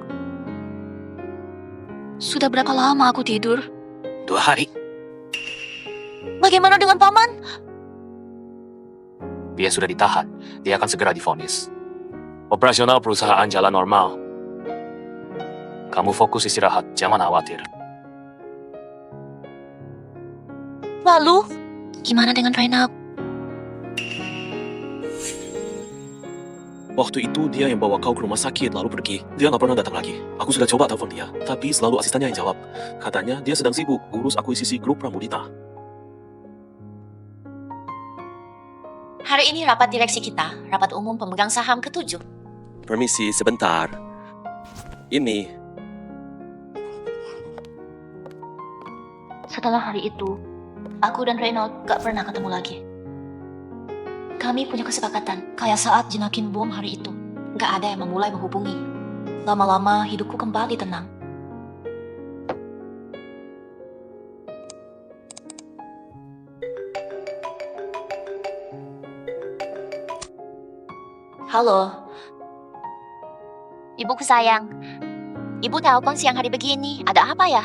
Sudah berapa lama aku tidur? 2 hari. Bagaimana dengan paman? Dia sudah ditahan. Dia akan segera divonis. Operasional perusahaan jalan normal. Kamu fokus istirahat, jangan khawatir. Lalu, gimana dengan Reynald? Waktu itu dia yang bawa kau ke rumah sakit lalu pergi. Dia nggak pernah datang lagi. Aku sudah coba telepon dia, tapi selalu asistennya yang jawab. Katanya dia sedang sibuk urus akuisisi grup Pramudita. Hari ini rapat direksi kita, rapat umum pemegang saham ke-7. Permisi, sebentar. Ini, Setelah hari itu, aku dan Reynald gak pernah ketemu lagi. Kami punya kesepakatan, kayak saat jenakin bom hari itu. Gak ada yang memulai menghubungi. Lama-lama hidupku kembali tenang. Halo. Ibuku sayang. Ibu telepon siang hari begini. Ada apa ya?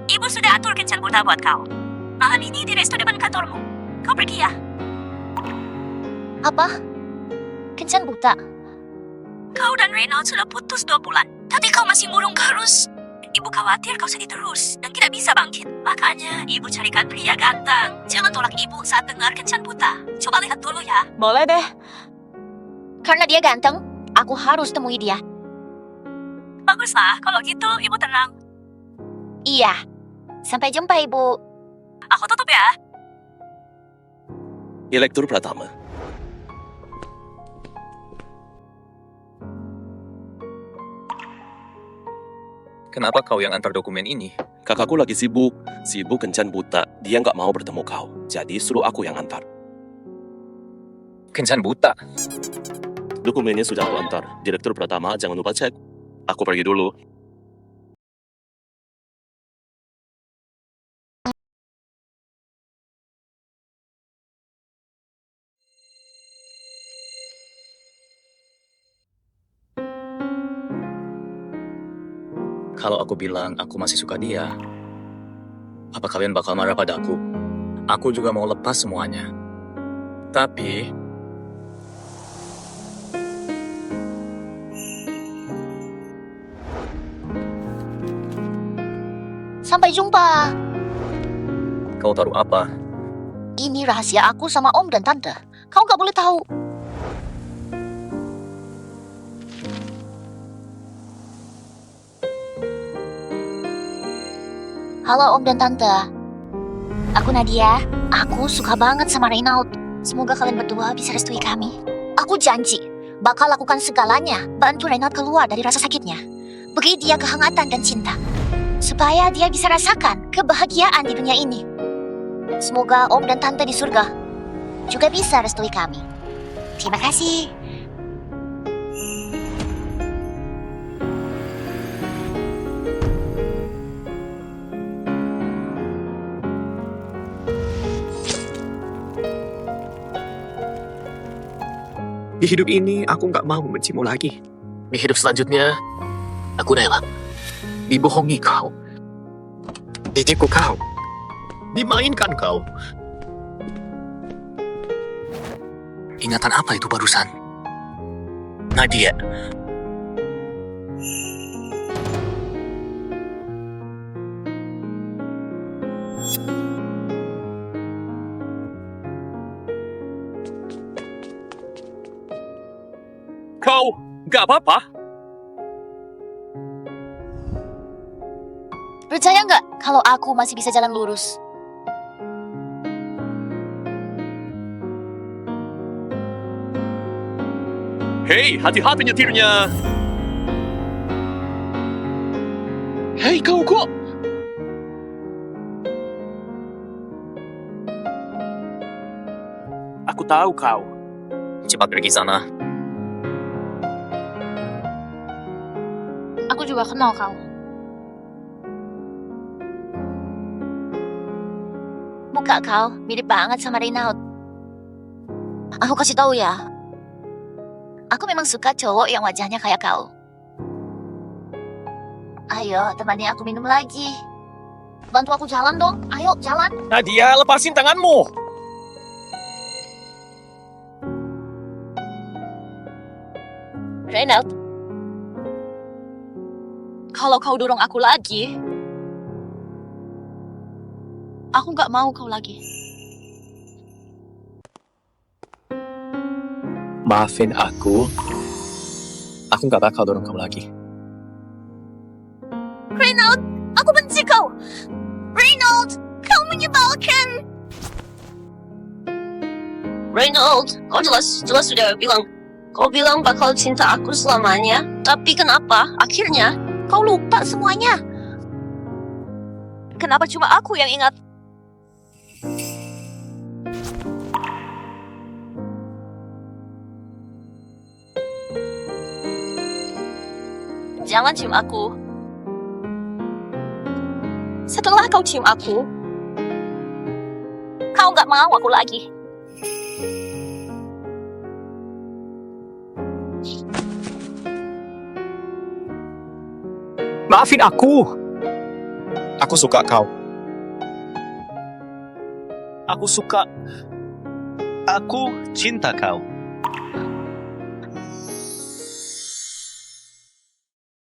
Ibu sudah atur kencan buta buat kau. Malam ini di resto depan kantormu. Kau pergi ya? Apa? Kencan buta? Kau dan Reynald sudah putus 2 bulan. Tapi kau masih murung terus. Ibu khawatir kau sedih terus dan tidak bisa bangkit. Makanya ibu carikan pria ganteng. Jangan tolak ibu saat dengar kencan buta. Coba lihat dulu ya. Boleh deh. Karena dia ganteng, aku harus temui dia. Baguslah, kalau gitu ibu tenang. Iya. Sampai jumpa, Ibu. Aku tutup ya. Direktur Pratama. Kenapa kau yang antar dokumen ini? Kakakku lagi sibuk. Sibuk kencan buta. Dia nggak mau bertemu kau. Jadi suruh aku yang antar. Kencan buta. Dokumennya sudah aku antar. Direktur Pratama, jangan lupa cek. Aku pergi dulu. Kalau aku bilang aku masih suka dia, apa kalian bakal marah padaku? Aku juga mau lepas semuanya. Tapi, Sampai jumpa. kau taruh apa? Ini rahasia aku sama Om dan Tante. Kau nggak boleh tahu. Halo Om dan Tante. Aku Nadia. Aku suka banget sama Reynald. Semoga kalian berdua bisa restui kami. Aku janji, bakal lakukan segalanya bantu Reynald keluar dari rasa sakitnya. Beri dia kehangatan dan cinta. Supaya dia bisa rasakan kebahagiaan di dunia ini. Semoga Om dan Tante di surga juga bisa restui kami. Terima kasih. Di hidup ini, aku nggak mau membencimu lagi. Di hidup selanjutnya, aku rela dibohongi kau. Ditipu kau. Dimainkan kau. Ingatan apa itu barusan? Nadia. Kau nggak apa-apa? Percaya nggak kalau aku masih bisa jalan lurus? Hei, hati-hati nyetirnya. Hei, kau kok? Aku tahu kau. Cepat pergi sana. Aku juga kenal kau. Muka kau mirip banget sama Reynald. Aku kasih tahu ya. Aku memang suka cowok yang wajahnya kayak kau. Ayo, temani aku minum lagi. Bantu aku jalan dong. Ayo, jalan. Nadia, lepasin tanganmu. Reynald, kalau kau dorong aku lagi, aku nggak mau kau lagi. Maafin aku. Aku nggak bakal dorong kamu lagi. Reynald, aku benci kau. Reynald, kau menyebalkan. Reynald, kau jelas sudah bilang. Kau bilang bakal cinta aku selamanya. Tapi kenapa akhirnya kau lupa semuanya? Kenapa cuma aku yang ingat? Jangan cium aku. Setelah kau cium aku, kau nggak mau aku lagi. Maafin aku. Aku suka kau. Aku cinta kau.